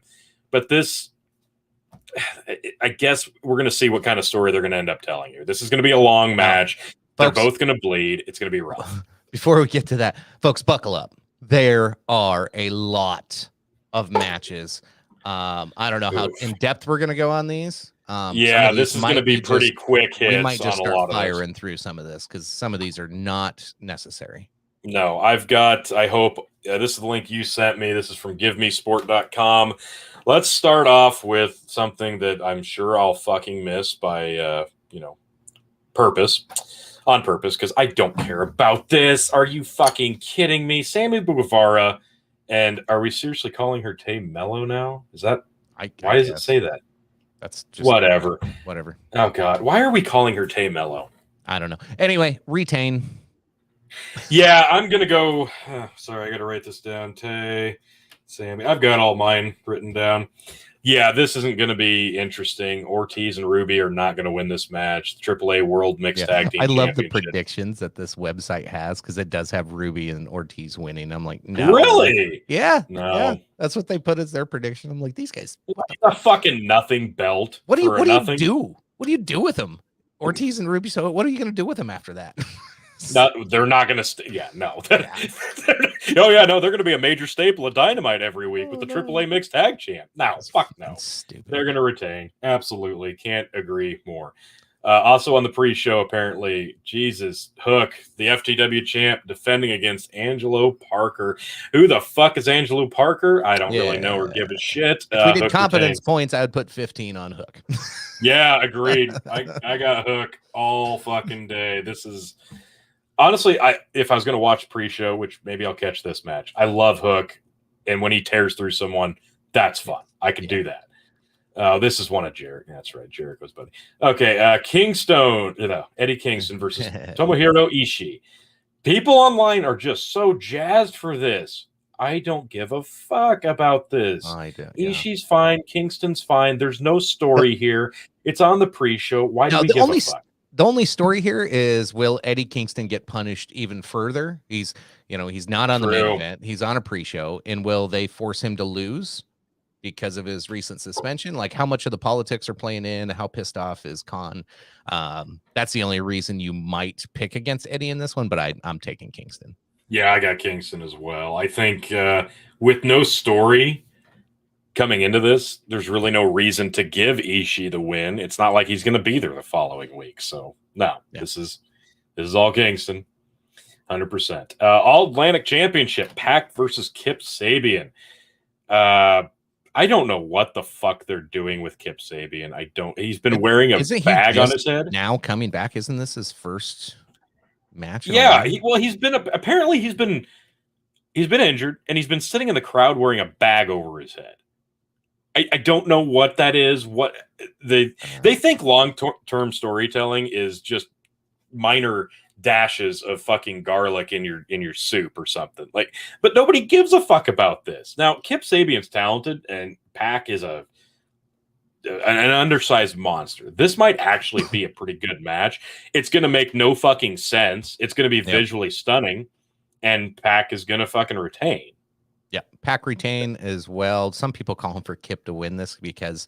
But this, I guess we're going to see what kind of story they're going to end up telling you. This is going to be a long match. They're both going to bleed. It's going to be rough. Before we get to that, folks, buckle up. There are a lot of matches. I don't know how in depth we're going to go on these. This is going to be pretty quick hits. We might just on start a lot firing of through some of this because some of these are not necessary. No, I hope this is the link you sent me. This is from givemesport.com. Let's start off with something that I'm sure I'll fucking miss by, on purpose, because I don't care about this. Are you fucking kidding me? Sammy Guevara, and are we seriously calling her Tay Mello now? Is that, why does it say that? That's just whatever. Oh, God. Why are we calling her Tay Mello? I don't know. Anyway, retain. Yeah, I'm going to go. Sorry, I got to write this down. Tay, Sammy. I've got all mine written down. Yeah, this isn't going to be interesting. Ortiz and Ruby are not going to win this match. The AAA World Mixed Tag Team I love the predictions that this website has because it does have Ruby and Ortiz winning. I'm like, no. Really? Yeah. No. Yeah. That's what they put as their prediction. I'm like, these guys. A fucking nothing belt. What do you do? What do you do with them? Ortiz and Ruby. So what are you going to do with them after that? No, they're not going to. No. They're going to be a major staple of Dynamite every week with the AAA Mixed Tag Champ. No, fuck no. Stupid. They're going to retain. Absolutely. Can't agree more. Also on the pre-show, apparently, Jesus, Hook, the FTW champ, defending against Angelo Parker. Who the fuck is Angelo Parker? I don't really know or give a shit. If we did confidence points, I would put 15 on Hook. Yeah, agreed. I got Hook all fucking day. This is... Honestly, if I was going to watch pre-show, which maybe I'll catch this match, I love Hook, and when he tears through someone, that's fun. I could do that. This is one of Jericho. That's right, Jericho's buddy. Okay, Eddie Kingston versus Tomohiro Ishii. People online are just so jazzed for this. I don't give a fuck about this. I do. Ishii's fine. Kingston's fine. There's no story here. It's on the pre-show. Why do we give a fuck? The only story here is, will Eddie Kingston get punished even further? He's not on the main event. He's on a pre-show, and will they force him to lose because of his recent suspension? Like, how much of the politics are playing in? How pissed off is Khan? That's the only reason you might pick against Eddie in this one, but I'm taking Kingston. Yeah, I got Kingston as well. I think with no story coming into this, there's really no reason to give Ishii the win. It's not like he's going to be there the following week. So no, this is all Kingston, 100%. All Atlantic Championship, Pac versus Kip Sabian. I don't know what the fuck they're doing with Kip Sabian. He's been wearing a bag on his head. Now coming back, isn't this his first match? Yeah, he's been injured, and he's been sitting in the crowd wearing a bag over his head. I don't know what that is. What they think long-term storytelling is just minor dashes of fucking garlic in your soup or something. Like, but nobody gives a fuck about this. Now, Kip Sabian's talented, and Pac is an undersized monster. This might actually be a pretty good match. It's going to make no fucking sense. It's going to be visually stunning, and Pac is going to fucking retain. Yeah, Pac retain as well. Some people call him for Kip to win this because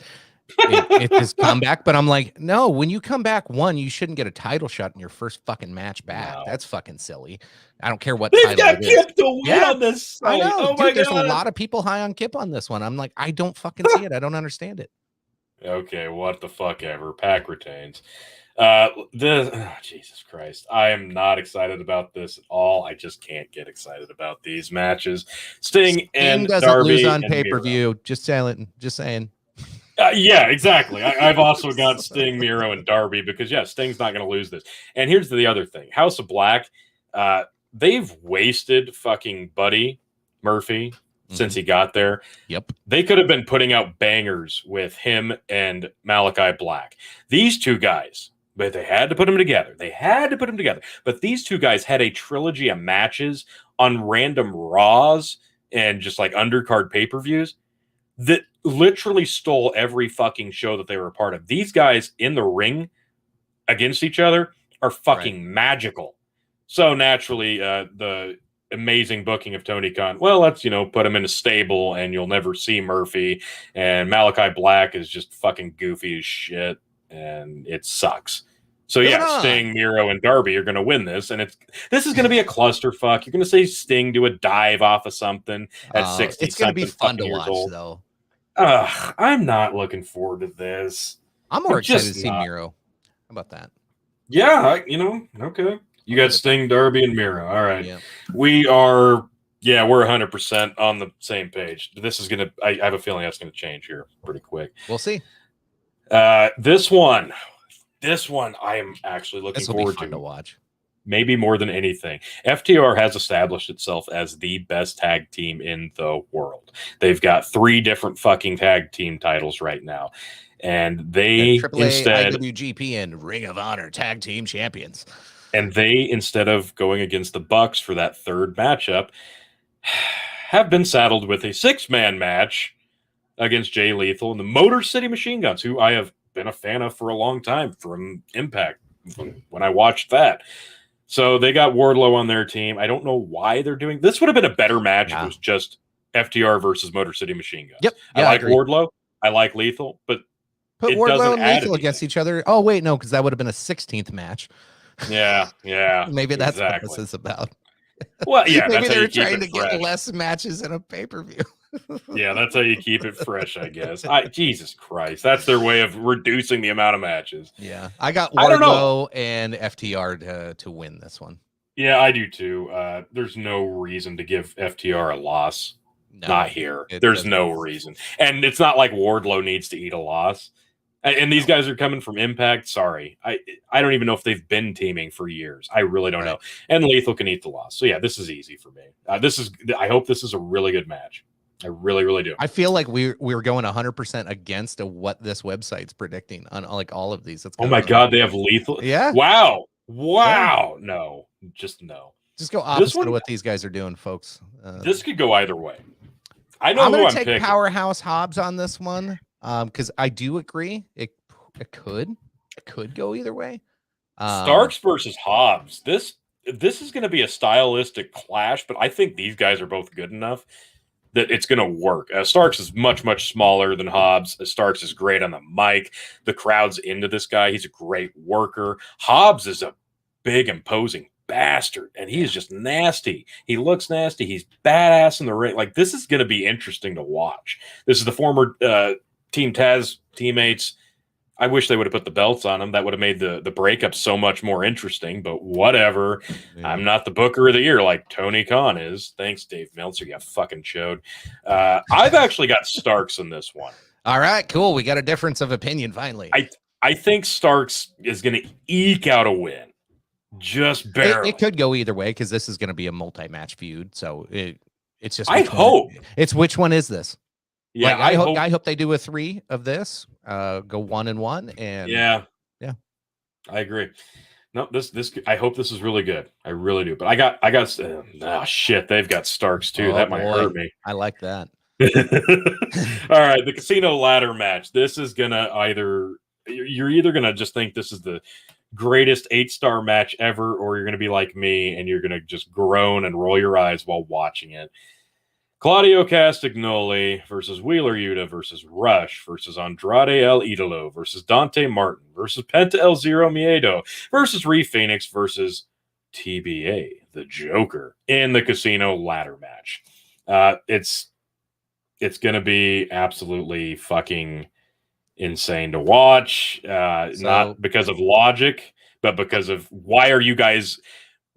it's his comeback. But I'm like, no, when you come back, you shouldn't get a title shot in your first fucking match back. No. That's fucking silly. I don't care what They've got Kip to win on this site. I know. Oh Dude, my there's God. a lot of people high on Kip on this one. I'm like, I don't fucking see it. I don't understand it. Okay, what the fuck ever. Pac retains. Jesus Christ. I am not excited about this at all. I just can't get excited about these matches. Sting and doesn't Darby lose on and pay-per-view. Just saying. Yeah, exactly. I've also got Sting, Miro, and Darby because, Sting's not going to lose this. And here's the other thing. House of Black, they've wasted fucking Buddy Murphy since he got there. Yep. They could have been putting out bangers with him and Malachi Black. These two guys, but they had to put them together. But these two guys had a trilogy of matches on random Raws and just like undercard pay-per-views that literally stole every fucking show that they were a part of. These guys in the ring against each other are fucking magical. So naturally, the amazing booking of Tony Khan, well, let's, put him in a stable and you'll never see Murphy. And Malachi Black is just fucking goofy as shit. And it sucks. So Sting, Miro, and Darby are going to win this, and this is going to be a clusterfuck. You're going to see Sting do a dive off of something at 60. It's going to be fun to watch, though. I'm not looking forward to this. I'm more excited to see Miro. How about that? Yeah, okay. You got Sting, Darby, and Miro. All right. Yeah. We're 100% on the same page. This is going to, I have a feeling that's going to change here pretty quick. We'll see. This one I am actually looking forward to watch. Maybe more than anything. FTR has established itself as the best tag team in the world. They've got 3 different fucking tag team titles right now. And they AAA, IWGP, and Ring of Honor tag team champions. And they, instead of going against the Bucks for that third matchup, have been saddled with a 6-man match against Jay Lethal and the Motor City Machine Guns, who I have been a fan of for a long time from Impact when I watched that. So they got Wardlow on their team. I don't know why they're doing this. Would have been a better match if it was just FTR versus Motor City Machine Guns. Yep. I like Wardlow. I like Lethal, but put Wardlow and Lethal against each other. Oh wait, no, because that would have been a 16th match. Yeah. Maybe that's what this is about. Well, yeah, maybe they're trying to get less matches in a pay-per-view. Yeah, that's how you keep it fresh, I guess. Jesus Christ, that's their way of reducing the amount of matches. Yeah, I got Wardlow and FTR to win this one. Yeah, I do too. There's no reason to give FTR a loss. No, not here. There's no reason, and it's not like Wardlow needs to eat a loss. And these guys are coming from Impact. Sorry, I don't even know if they've been teaming for years. I really don't know. And Lethal can eat the loss. So yeah, this is easy for me. I hope this is a really good match. I really, really do. I feel like we're going 100% against what this website's predicting on like all of these. Oh my God, they have Lethal. Yeah. Wow. Yeah. No, just no. Just go opposite of what these guys are doing, folks. This could go either way. I know I'm who going I'm to take picking. Powerhouse Hobbs on this one. Because I do agree, it could go either way. Starks versus Hobbs. This is going to be a stylistic clash, but I think these guys are both good enough that it's going to work. Starks is much smaller than Hobbs. Starks is great on the mic. The crowd's into this guy. He's a great worker. Hobbs is a big, imposing bastard, and he is just nasty. He looks nasty. He's badass in the ring. Like, this is going to be interesting to watch. This is the former Team Taz teammates. I wish they would have put the belts on them. That would have made the breakup so much more interesting, but whatever. Yeah. I'm not the booker of the year like Tony Khan is. Thanks, Dave Meltzer. You fucking showed. I've actually got Starks in this one. All right, cool. We got a difference of opinion finally. I think Starks is going to eke out a win. Just barely. It could go either way because this is going to be a multi-match feud. So it's just. I hope. It's which one is this? Yeah, like, I hope they do a 3 of this. Go 1-1, and yeah, I agree. No, this I hope this is really good. I really do. But I got shit. They've got Starks too. That might hurt me. I like that. All right, the casino ladder match. This is gonna you're either gonna just think this is the greatest 8-star match ever, or you're gonna be like me and you're gonna just groan and roll your eyes while watching it. Claudio Castagnoli versus Wheeler Yuta versus Rush versus Andrade El Idolo versus Dante Martin versus Penta El Zero Miedo versus Ree Phoenix versus TBA, the Joker, in the casino ladder match. It's going to be absolutely fucking insane to watch. Not because of logic, but because of why are you guys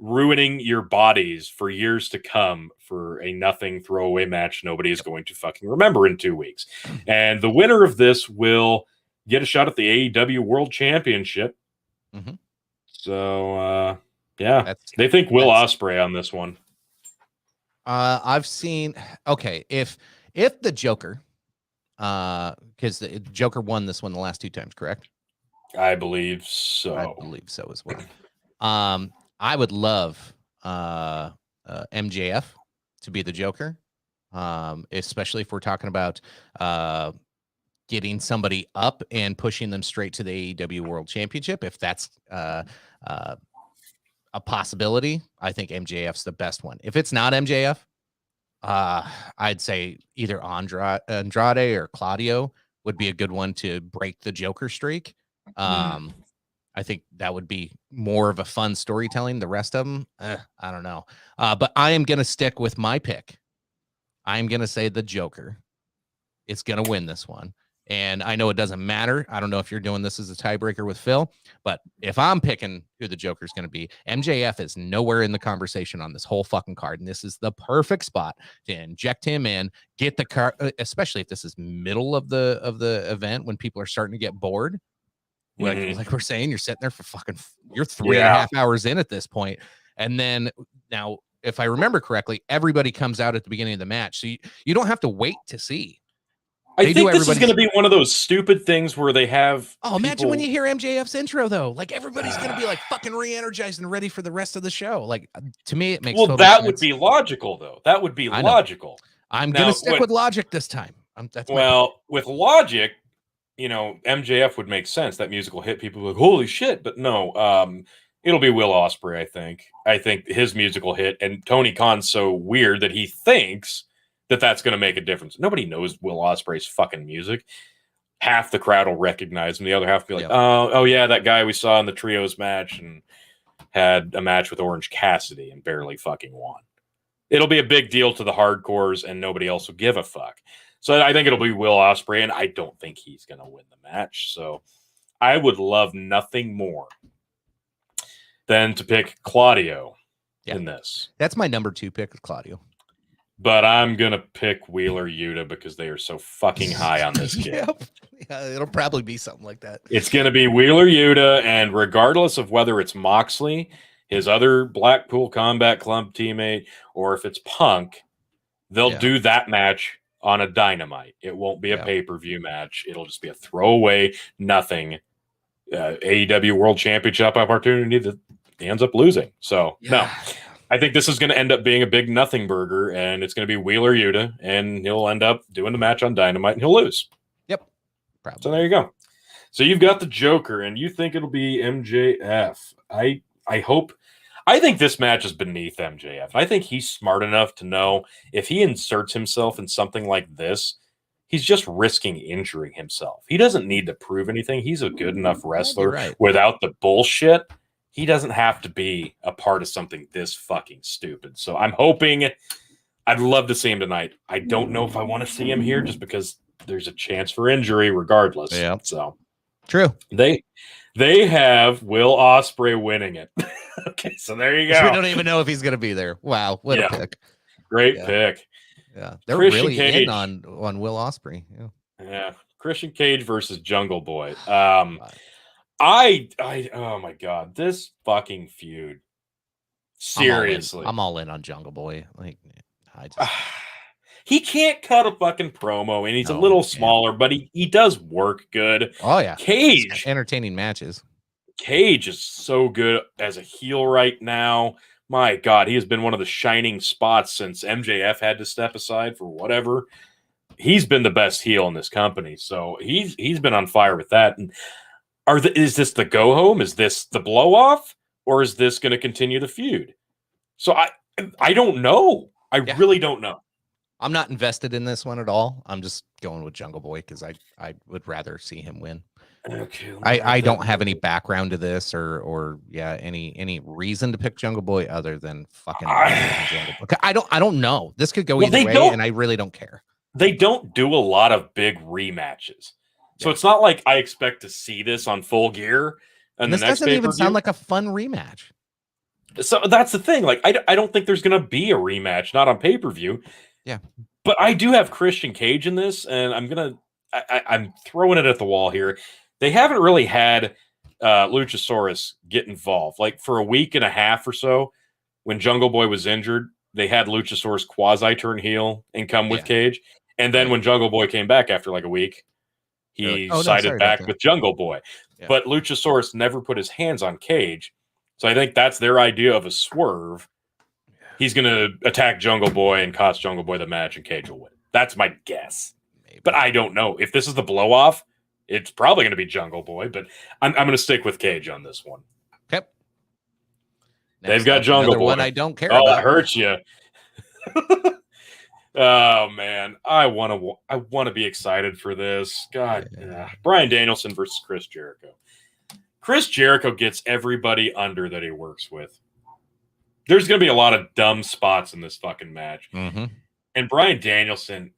ruining your bodies for years to come for a nothing throwaway match nobody is going to fucking remember in 2 weeks. And the winner of this will get a shot at the AEW World Championship. Mm-hmm. So, yeah, they think Will Ospreay on this one. I've seen, okay, if the Joker, because the Joker won this one the last 2 times, correct? I believe so. I believe so as well. I would love MJF to be the Joker, especially if we're talking about getting somebody up and pushing them straight to the AEW World Championship. If that's a possibility, I think MJF's the best one. If it's not MJF, I'd say either Andrade or Claudio would be a good one to break the Joker streak. I think that would be more of a fun storytelling. The rest of them, I don't know. But I am going to stick with my pick. I'm going to say the Joker is going to win this one. And I know it doesn't matter. I don't know if you're doing this as a tiebreaker with Phil, but if I'm picking who the Joker is going to be, MJF is nowhere in the conversation on this whole fucking card. And this is the perfect spot to inject him in, get the car, especially if this is middle of the event when people are starting to get bored. Like we're saying, you're sitting there for you're 3.5 hours in at this point. And then now, if I remember correctly, everybody comes out at the beginning of the match. So you don't have to wait to see. I think this is going to be one of those stupid things where they have. Imagine when you hear MJF's intro, though. Like, everybody's going to be like fucking re-energized and ready for the rest of the show. Like, to me, it makes total sense. Would be logical, though. That would be logical. I'm going to stick with logic this time. With logic, MJF would make sense. That musical hit, people will be like, holy shit. But no, it'll be Will Ospreay, I think. I think his musical hit, and Tony Khan's so weird that he thinks that that's going to make a difference. Nobody knows Will Ospreay's fucking music. Half the crowd will recognize him. The other half will be like, oh yeah, that guy we saw in the trios match and had a match with Orange Cassidy and barely fucking won. It'll be a big deal to the hardcores, and nobody else will give a fuck. So I think it'll be Will Ospreay, and I don't think he's going to win the match. So I would love nothing more than to pick Claudio in this. That's my number 2 pick, Claudio. But I'm going to pick Wheeler Yuta because they are so fucking high on this kid. Yeah, it'll probably be something like that. It's going to be Wheeler Yuta, and regardless of whether it's Moxley, his other Blackpool Combat Club teammate, or if it's Punk, they'll do that match on a Dynamite. It won't be a pay-per-view match. It'll just be a throwaway, nothing AEW World Championship opportunity that he ends up losing. So, no. I think this is going to end up being a big nothing burger, and it's going to be Wheeler Yuta, and he'll end up doing the match on Dynamite, and he'll lose. Yep. Probably. So there you go. So you've got the Joker, and you think it'll be MJF. I think this match is beneath MJF. I think he's smart enough to know if he inserts himself in something like this, he's just risking injuring himself. He doesn't need to prove anything. He's a good enough wrestler without the bullshit. He doesn't have to be a part of something this fucking stupid. So I'm hoping, I'd love to see him tonight. I don't know if I want to see him here just because there's a chance for injury regardless. Yeah. So true. They have Will Ospreay winning it. Okay, so there you go. We don't even know if he's going to be there. Wow, what a pick. Great pick. Yeah, they're really in on Will Ospreay. Yeah, Christian Cage versus Jungle Boy. I oh my god, this fucking feud. Seriously, I'm all in on Jungle Boy. Like, he can't cut a fucking promo, and he's a little smaller, but he does work good. Oh yeah, Cage, entertaining matches. Cage is so good as a heel right now. My God, he has been one of the shining spots since MJF had to step aside for whatever. he's been the best heel in this company. So he's been on fire with that. And is this the go home? Is this the blow off? Or is this going to continue the feud? So I don't know. I really don't know. I'm not invested in this one at all. I'm just going with Jungle Boy because I would rather see him win. Okay. I don't have any background to this or any reason to pick Jungle Boy other than fucking Jungle Boy. I don't know. This could go either way, and I really don't care. They don't do a lot of big rematches. So it's not like I expect to see this on Full Gear. And this doesn't even sound like a fun rematch. So that's the thing. Like, I don't think there's going to be a rematch, not on pay-per-view. Yeah. But I do have Christian Cage in this, and I'm throwing it at the wall here. They haven't really had Luchasaurus get involved. Like, for a week and a half or so, when Jungle Boy was injured, they had Luchasaurus quasi-turn heel and come with Cage. And then when Jungle Boy came back after like a week, he sided back with Jungle Boy. Yeah. But Luchasaurus never put his hands on Cage. So I think that's their idea of a swerve. He's going to attack Jungle Boy and cost Jungle Boy the match, and Cage will win. That's my guess. Maybe. But I don't know. If this is the blow-off, it's probably going to be Jungle Boy, but I'm going to stick with Cage on this one. Okay. They've got Jungle Boy. One I don't care about. Oh, that hurts you. Oh man, I want to be excited for this. God, Bryan Danielson versus Chris Jericho. Chris Jericho gets everybody under that he works with. There's going to be a lot of dumb spots in this fucking match. Mm-hmm. And Bryan Danielson,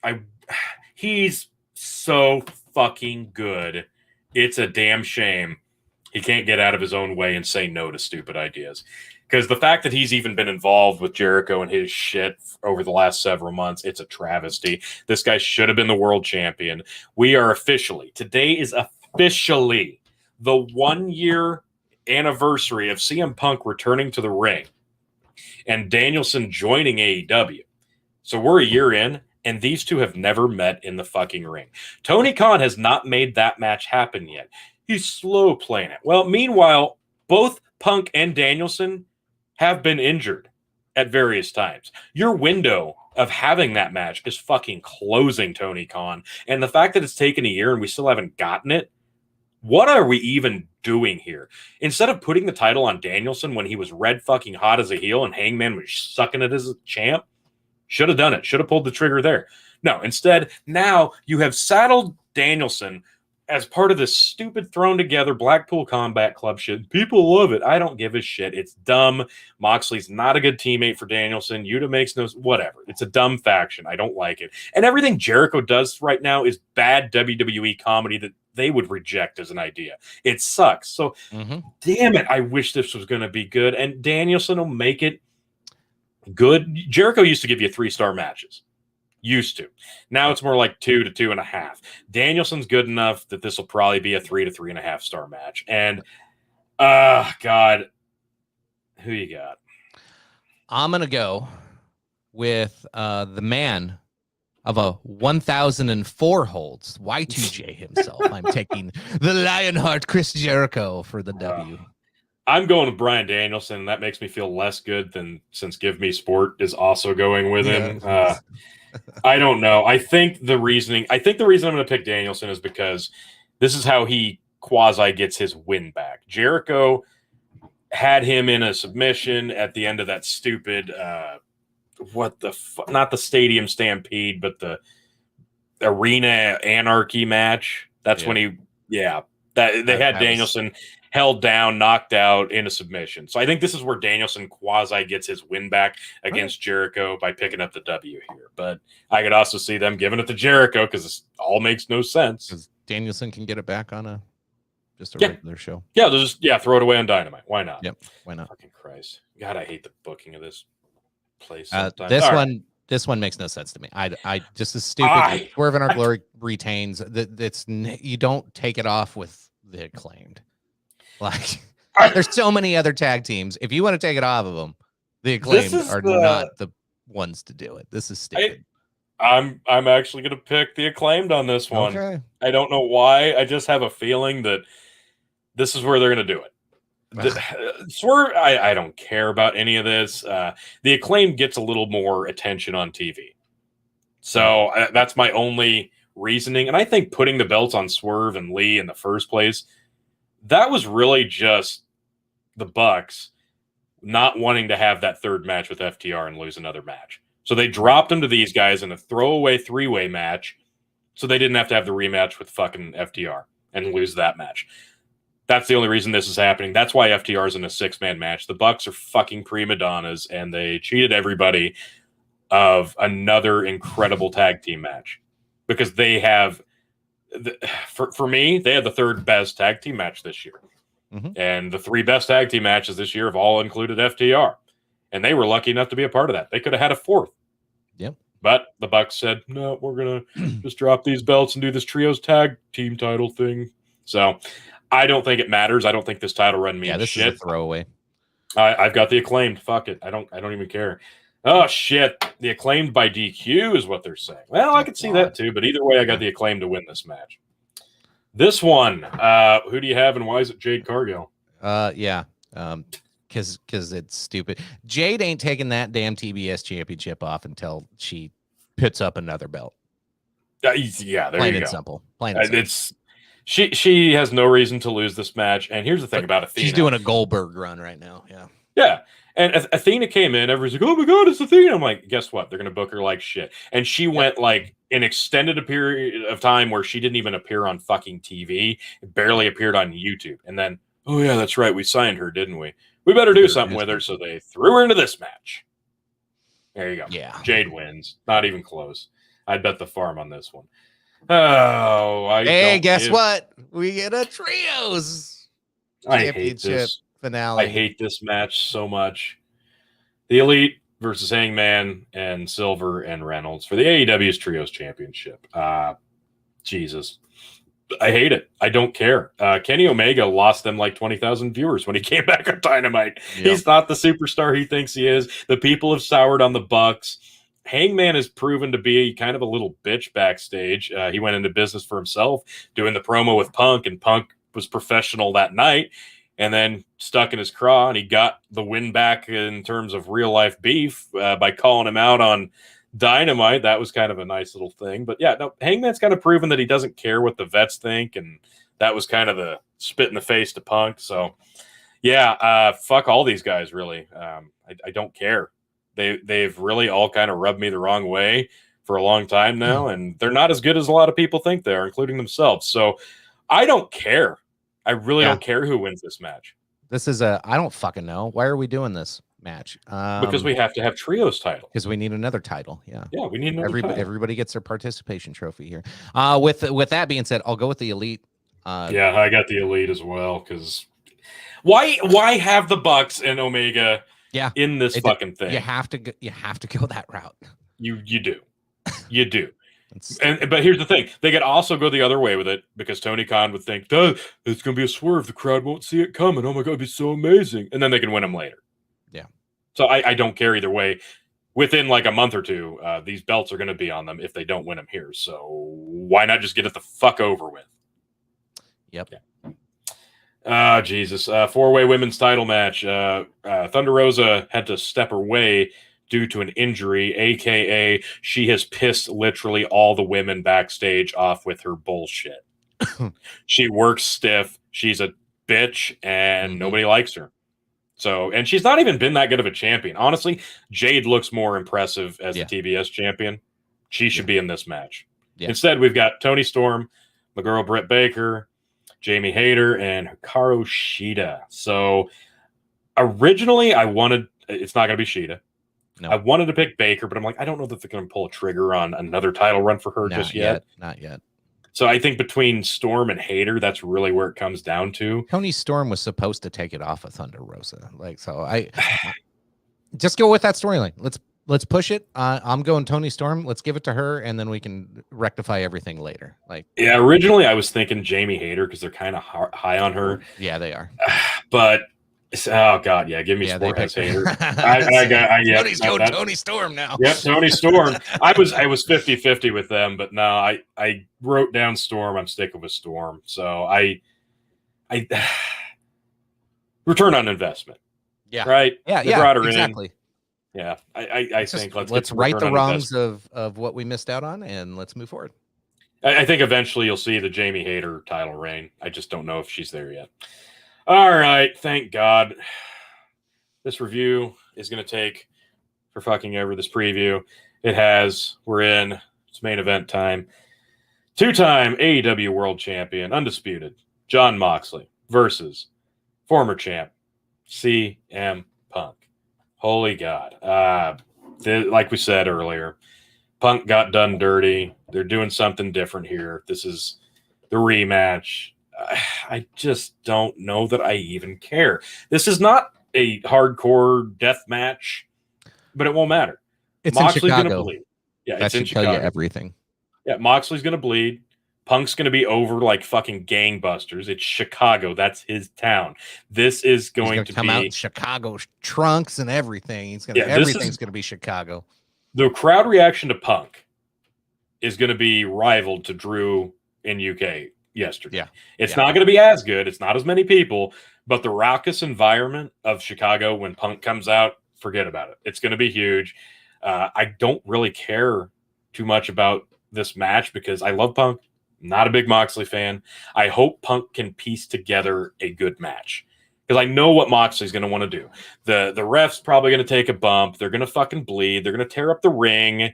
he's so fucking good. It's a damn shame he can't get out of his own way and say no to stupid ideas. Because the fact that he's even been involved with Jericho and his shit over the last several months, it's a travesty. This guy should have been the world champion. Today is officially the 1 year anniversary of CM Punk returning to the ring and Danielson joining AEW. So we're a year in, and these two have never met in the fucking ring. Tony Khan has not made that match happen yet. He's slow playing it. Well, meanwhile, both Punk and Danielson have been injured at various times. Your window of having that match is fucking closing, Tony Khan. And the fact that it's taken a year and we still haven't gotten it, what are we even doing here? Instead of putting the title on Danielson when he was red fucking hot as a heel and Hangman was sucking it as a champ, should have done it. Should have pulled the trigger there. No, instead, now you have saddled Danielson as part of this stupid thrown together Blackpool Combat Club shit. People love it. I don't give a shit. It's dumb. Moxley's not a good teammate for Danielson. Yuta makes no... Whatever. It's a dumb faction. I don't like it. And everything Jericho does right now is bad WWE comedy that they would reject as an idea. It sucks. So, damn it, I wish this was going to be good. And Danielson will make it good. Jericho used to give you 3-star matches. Used to. Now it's more like 2 to 2.5. Danielson's good enough that this will probably be a 3 to 3.5 star match. And God, who you got? I'm gonna go with the man of a 1,004 holds, Y2J himself. I'm taking the Lionheart Chris Jericho for the W. I'm going with Bryan Danielson. That makes me feel less good than since Give Me Sport is also going with him. I don't know. I think the reason I'm going to pick Danielson is because this is how he quasi gets his win back. Jericho had him in a submission at the end of that stupid, not the Stadium Stampede, but the Arena Anarchy match. That's when they had Danielson held down, knocked out in a submission. So I think this is where Danielson quasi gets his win back against Jericho by picking up the W here. But I could also see them giving it to Jericho because this all makes no sense. Because Danielson can get it back on just a regular show. Yeah, they'll just throw it away on Dynamite. Why not? Yep, why not? Fucking Christ. God, I hate the booking of this place. This one makes no sense to me. I just as stupid. Swerve in Our Glory retains. You don't take it off with the Acclaimed. Like, there's so many other tag teams. If you want to take it off of them, the Acclaimed are not the ones to do it. This is stupid. I'm actually going to pick the Acclaimed on this one. Okay. I don't know why. I just have a feeling that this is where they're going to do it. Swerve, I don't care about any of this. The Acclaimed gets a little more attention on TV. So that's my only reasoning. And I think putting the belts on Swerve and Lee in the first place, that was really just the Bucks not wanting to have that third match with FTR and lose another match. So they dropped them to these guys in a throwaway three-way match so they didn't have to have the rematch with fucking FTR and lose that match. That's the only reason this is happening. That's why FTR is in a 6-man match. The Bucks are fucking prima donnas, and they cheated everybody of another incredible tag team match because they have, for me, they had the third best tag team match this year. Mm-hmm. And the 3 best tag team matches this year have all included FTR. And they were lucky enough to be a part of that. They could have had a 4th. Yep. But the Bucks said, no, we're going to just drop these belts and do this trios tag team title thing. So I don't think it matters. I don't think this title run means this shit. is a throwaway. I've got the Acclaimed. Fuck it. I don't even care. Oh, shit. The Acclaimed by DQ is what they're saying. Well, I could see that too. But either way, I got the Acclaimed to win this match. This one, who do you have and why is it Jade Cargill? Because it's stupid. Jade ain't taking that damn TBS championship off until she puts up another belt. Yeah, there Plain you and go. Simple. Plain and simple. It's she has no reason to lose this match. And here's the thing about Athena. She's doing a Goldberg run right now. Yeah. Yeah. And Athena came in, everyone's like, oh my God, it's Athena. I'm like, guess what? They're going to book her like shit. And she went like an extended period of time where she didn't even appear on fucking TV, barely appeared on YouTube. And then, oh yeah, that's right. We signed her, didn't we? We better do something with her. So they threw her into this match. There you go. Yeah. Jade wins. Not even close. I'd bet the farm on this one. Oh, guess what? We get a trios championship finale. I hate this match so much. The Elite versus Hangman and Silver and Reynolds for the AEW's Trios Championship. Jesus. I hate it. I don't care. Kenny Omega lost them like 20,000 viewers when he came back on Dynamite. Yeah. He's not the superstar he thinks he is. The people have soured on the Bucks. Hangman has proven to be kind of a little bitch backstage. He went into business for himself, doing the promo with Punk, and Punk was professional that night. And then stuck in his craw, and he got the win back in terms of real life beef by calling him out on Dynamite. That was kind of a nice little thing. But yeah, no, Hangman's kind of proven that he doesn't care what the vets think, and that was kind of the spit in the face to Punk. So yeah, fuck all these guys, really. I don't care. They've really all kind of rubbed me the wrong way for a long time now, and they're not as good as a lot of people think they are, including themselves. So I don't care. I really don't care who wins this match. This is I don't fucking know. Why are we doing this match? Because we have to have trios title. Because we need another title. Yeah. Yeah, we need another title. Everybody gets their participation trophy here. With that being said, I'll go with the Elite. Yeah, I got the Elite as well. Because why have the Bucks and Omega in this fucking thing? You have to go that route. You do. You do. But here's the thing. They could also go the other way with it because Tony Khan would think, it's going to be a swerve. The crowd won't see it coming. Oh, my God, it'd be so amazing. And then they can win them later. Yeah. So I don't care either way. Within like a month or two, these belts are going to be on them if they don't win them here. So why not just get it the fuck over with? Yep. Yeah. Jesus. 4-way women's title match. Thunder Rosa had to step away due to an injury, a.k.a. she has pissed literally all the women backstage off with her bullshit. She works stiff. She's a bitch, and nobody likes her. So, and she's not even been that good of a champion. Honestly, Jade looks more impressive as the TBS champion. She should be in this match. Yeah. Instead, we've got Toni Storm, my girl Britt Baker, Jamie Hayter, and Hikaru Shida. So, originally, it's not going to be Shida. No. I wanted to pick Baker, but I'm like, I don't know that they're going to pull a trigger on another title run for her just yet. Not yet. So I think between Storm and Hayter, that's really where it comes down to. Toni Storm was supposed to take it off of Thunder Rosa. So I just go with that storyline. Let's push it. I'm going Toni Storm. Let's give it to her, and then we can rectify everything later. Yeah, originally I was thinking Jamie Hayter because they're kind of high on her. Yeah, they are. But oh God, yeah, give me Storm as Hayter. Tony's going Toni Storm now. Yep, Toni Storm. I was 50-50 with them, but no, I wrote down Storm. I'm sticking with Storm. So I return on investment. Yeah. Right. Yeah. They brought her exactly. in. Yeah, I think let's right the wrongs of what we missed out on, and let's move forward. I think eventually you'll see the Jamie Hayter title reign. I just don't know if she's there yet. All right, thank God. This review is going to take for fucking ever. This preview, we're in, it's main event time. Two-time AEW World Champion, undisputed, Jon Moxley versus former champ, CM Punk. Holy God. Like we said earlier, Punk got done dirty. They're doing something different here. This is the rematch. I just don't know that I even care. This is not a hardcore death match, but it won't matter. It's Moxley's going to bleed. Yeah, that it's in should Chicago. Tell you everything. Yeah, Moxley's going to bleed. Punk's going to be over like fucking gangbusters. It's Chicago. That's his town. This is going to come out in Chicago trunks and everything. Everything's going to be Chicago. The crowd reaction to Punk is going to be rivaled to Drew in UK yesterday. Yeah. It's not going to be as good. It's not as many people, but the raucous environment of Chicago when Punk comes out, forget about it. It's going to be huge. I don't really care too much about this match because I love Punk. Not a big Moxley fan. I hope Punk can piece together a good match because I know what Moxley's going to want to do. The ref's probably going to take a bump. They're going to fucking bleed. They're going to tear up the ring.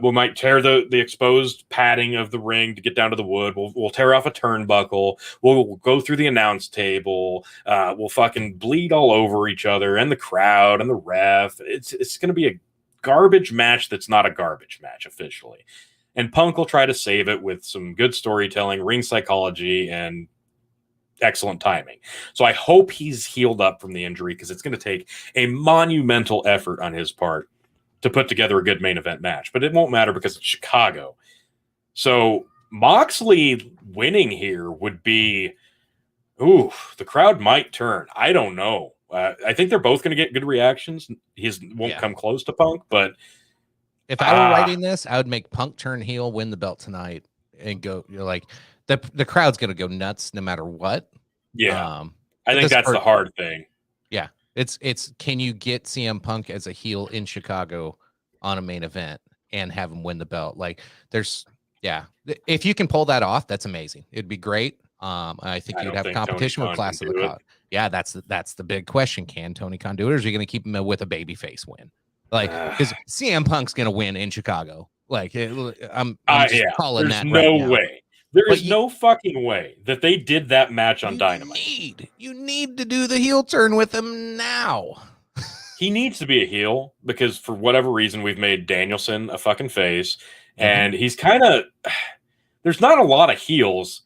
We might tear the exposed padding of the ring to get down to the wood. We'll tear off a turnbuckle. We'll go through the announce table. We'll fucking bleed all over each other and the crowd and the ref. It's going to be a garbage match that's not a garbage match officially. And Punk will try to save it with some good storytelling, ring psychology, and excellent timing. So I hope he's healed up from the injury because it's going to take a monumental effort on his part to put together a good main event match. But it won't matter because it's Chicago. So Moxley winning here would be, the crowd might turn. I don't know. I think they're both going to get good reactions. His won't come close to Punk, but if I were writing this, I would make Punk turn heel, win the belt tonight, and go. You're like the crowd's going to go nuts no matter what. Yeah, I think that's the hard thing. Yeah, it's can you get CM Punk as a heel in Chicago on a main event and have him win the belt? Like, if you can pull that off, that's amazing. It'd be great. I think you'd have competition with Class of the Cloud. Yeah, that's the big question. Can Tony Khan do it, or is he going to keep him with a babyface win? Like, because CM Punk's going to win in Chicago. Like, I'm just calling There's that no right way. There is no fucking way that they did that match on Dynamite. You need to do the heel turn with him now. He needs to be a heel because for whatever reason we've made Danielson a fucking face, and he's kind of. There's not a lot of heels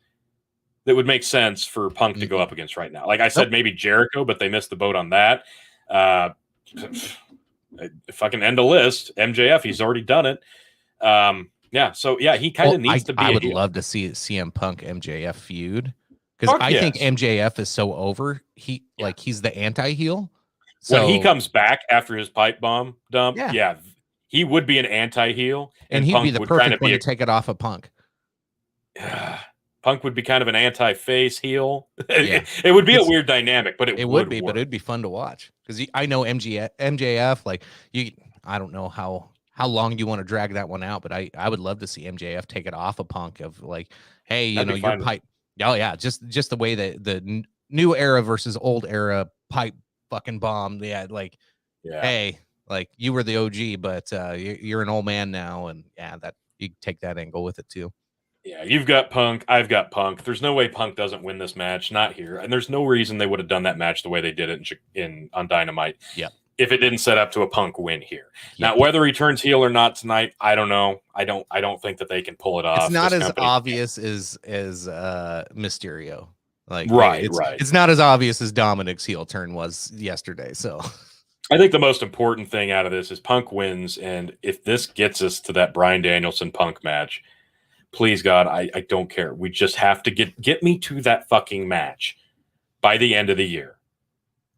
that would make sense for Punk to go up against right now. Like I said, maybe Jericho, but they missed the boat on that. Fucking end a list. MJF, he's already done it. He kind of needs to be. I would love to see CM Punk MJF feud because I think MJF is so over. He's the anti-heel. So when he comes back after his pipe bomb dump, he would be an anti-heel, and he'd Punk be the perfect one to take it off of Punk. Punk would be kind of an anti-face heel. It would be a weird dynamic, but it would be. But it'd be fun to watch because I know MJF. Like I don't know how long you want to drag that one out, but I would love to see MJF take it off of Punk. Of like, hey, your pipe. Oh yeah, just the way that the new era versus old era pipe fucking bomb. Yeah, like, hey, like you were the OG, but you're an old man now, and that you take that angle with it too. Yeah, you've got Punk. I've got Punk. There's no way Punk doesn't win this match. Not here, and there's no reason they would have done that match the way they did it on Dynamite. Yeah, if it didn't set up to a Punk win here. Now, whether he turns heel or not tonight, I don't know. I don't think that they can pull it off. It's not as obvious as Mysterio. Like, right. It's not as obvious as Dominic's heel turn was yesterday. So I think the most important thing out of this is Punk wins, and if this gets us to that Bryan Danielson Punk match, please God, I don't care. We just have to get me to that fucking match by the end of the year.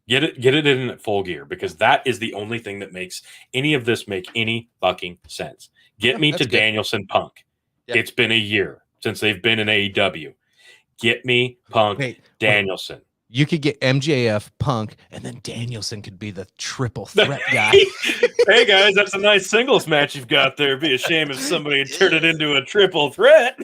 Get it in at Full Gear, because that is the only thing that makes any of this make any fucking sense. Get me to good. Danielson Punk. Yep. It's been a year since they've been in AEW. Get me Punk Danielson. You could get MJF, Punk, and then Danielson could be the triple threat guy. Hey guys, that's a nice singles match you've got there. It'd be a shame if somebody turned it into a triple threat.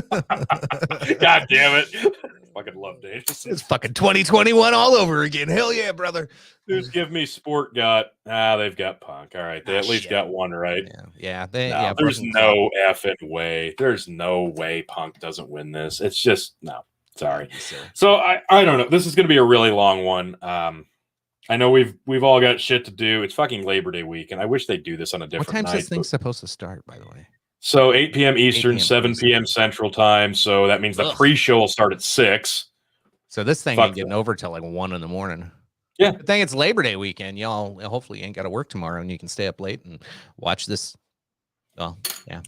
God damn it. Fucking love Danielson. It's fucking 2021 all over again. Hell yeah, brother. Who's give me sport got? They've got Punk. All right. They at least got one right. Yeah. There's no effing way. There's no way Punk doesn't win this. It's just no. Sorry. So I don't know. This is gonna be a really long one. I know we've all got shit to do. It's fucking Labor Day week, and I wish they'd do this on a different night. What time's this thing supposed to start, by the way? So 8 p.m. Eastern, 7 p.m. Central Time. So that means the pre-show will start at 6. So this thing ain't getting over till like 1 in the morning. Yeah. Good thing it's Labor Day weekend. Y'all hopefully ain't got to work tomorrow and you can stay up late and watch this. Well, yeah,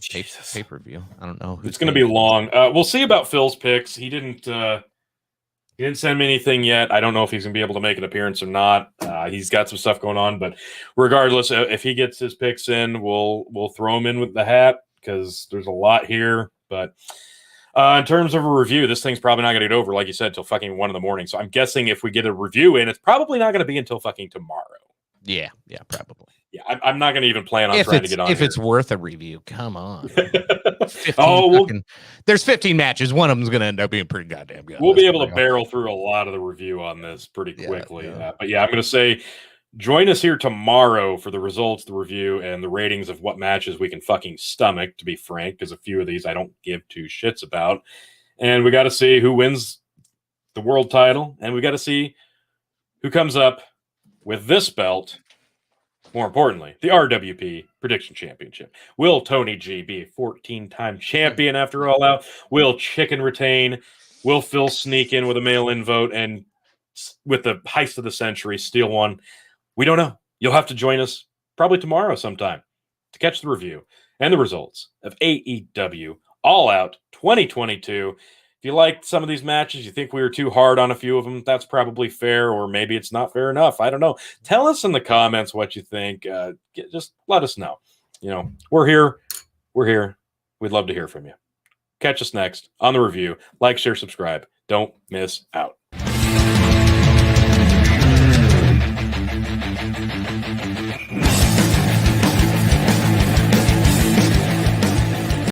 pay-per-view. I don't know. It's going to be long. We'll see about Phil's picks. He didn't send me anything yet. I don't know if he's going to be able to make an appearance or not. He's got some stuff going on, but regardless, if he gets his picks in, we'll throw him in with the hat because there's a lot here. But in terms of a review, this thing's probably not going to get over, like you said, till fucking 1 in the morning. So I'm guessing if we get a review in, it's probably not going to be until fucking tomorrow. Yeah, probably. Yeah, I'm not going to even plan on trying to get on. If it's worth a review, come on. There's 15 matches. One of them's going to end up being pretty goddamn good. We'll be able to barrel through a lot of the review on this pretty quickly. But yeah, I'm going to say join us here tomorrow for the results, the review, and the ratings of what matches we can fucking stomach, to be frank, because a few of these I don't give two shits about. And we got to see who wins the world title, and we got to see who comes up with this belt. More importantly, the RWP Prediction Championship. Will Tony G be a 14-time champion after All Out? Will Chicken retain? Will Phil sneak in with a mail-in vote and with the heist of the century steal one? We don't know. You'll have to join us probably tomorrow sometime to catch the review and the results of AEW All Out 2022. If you liked some of these matches, you think we were too hard on a few of them, that's probably fair, or maybe it's not fair enough. I don't know. Tell us in the comments what you think. Just let us know. You know, we're here. We're here. We'd love to hear from you. Catch us next on the review. Like, share, subscribe. Don't miss out.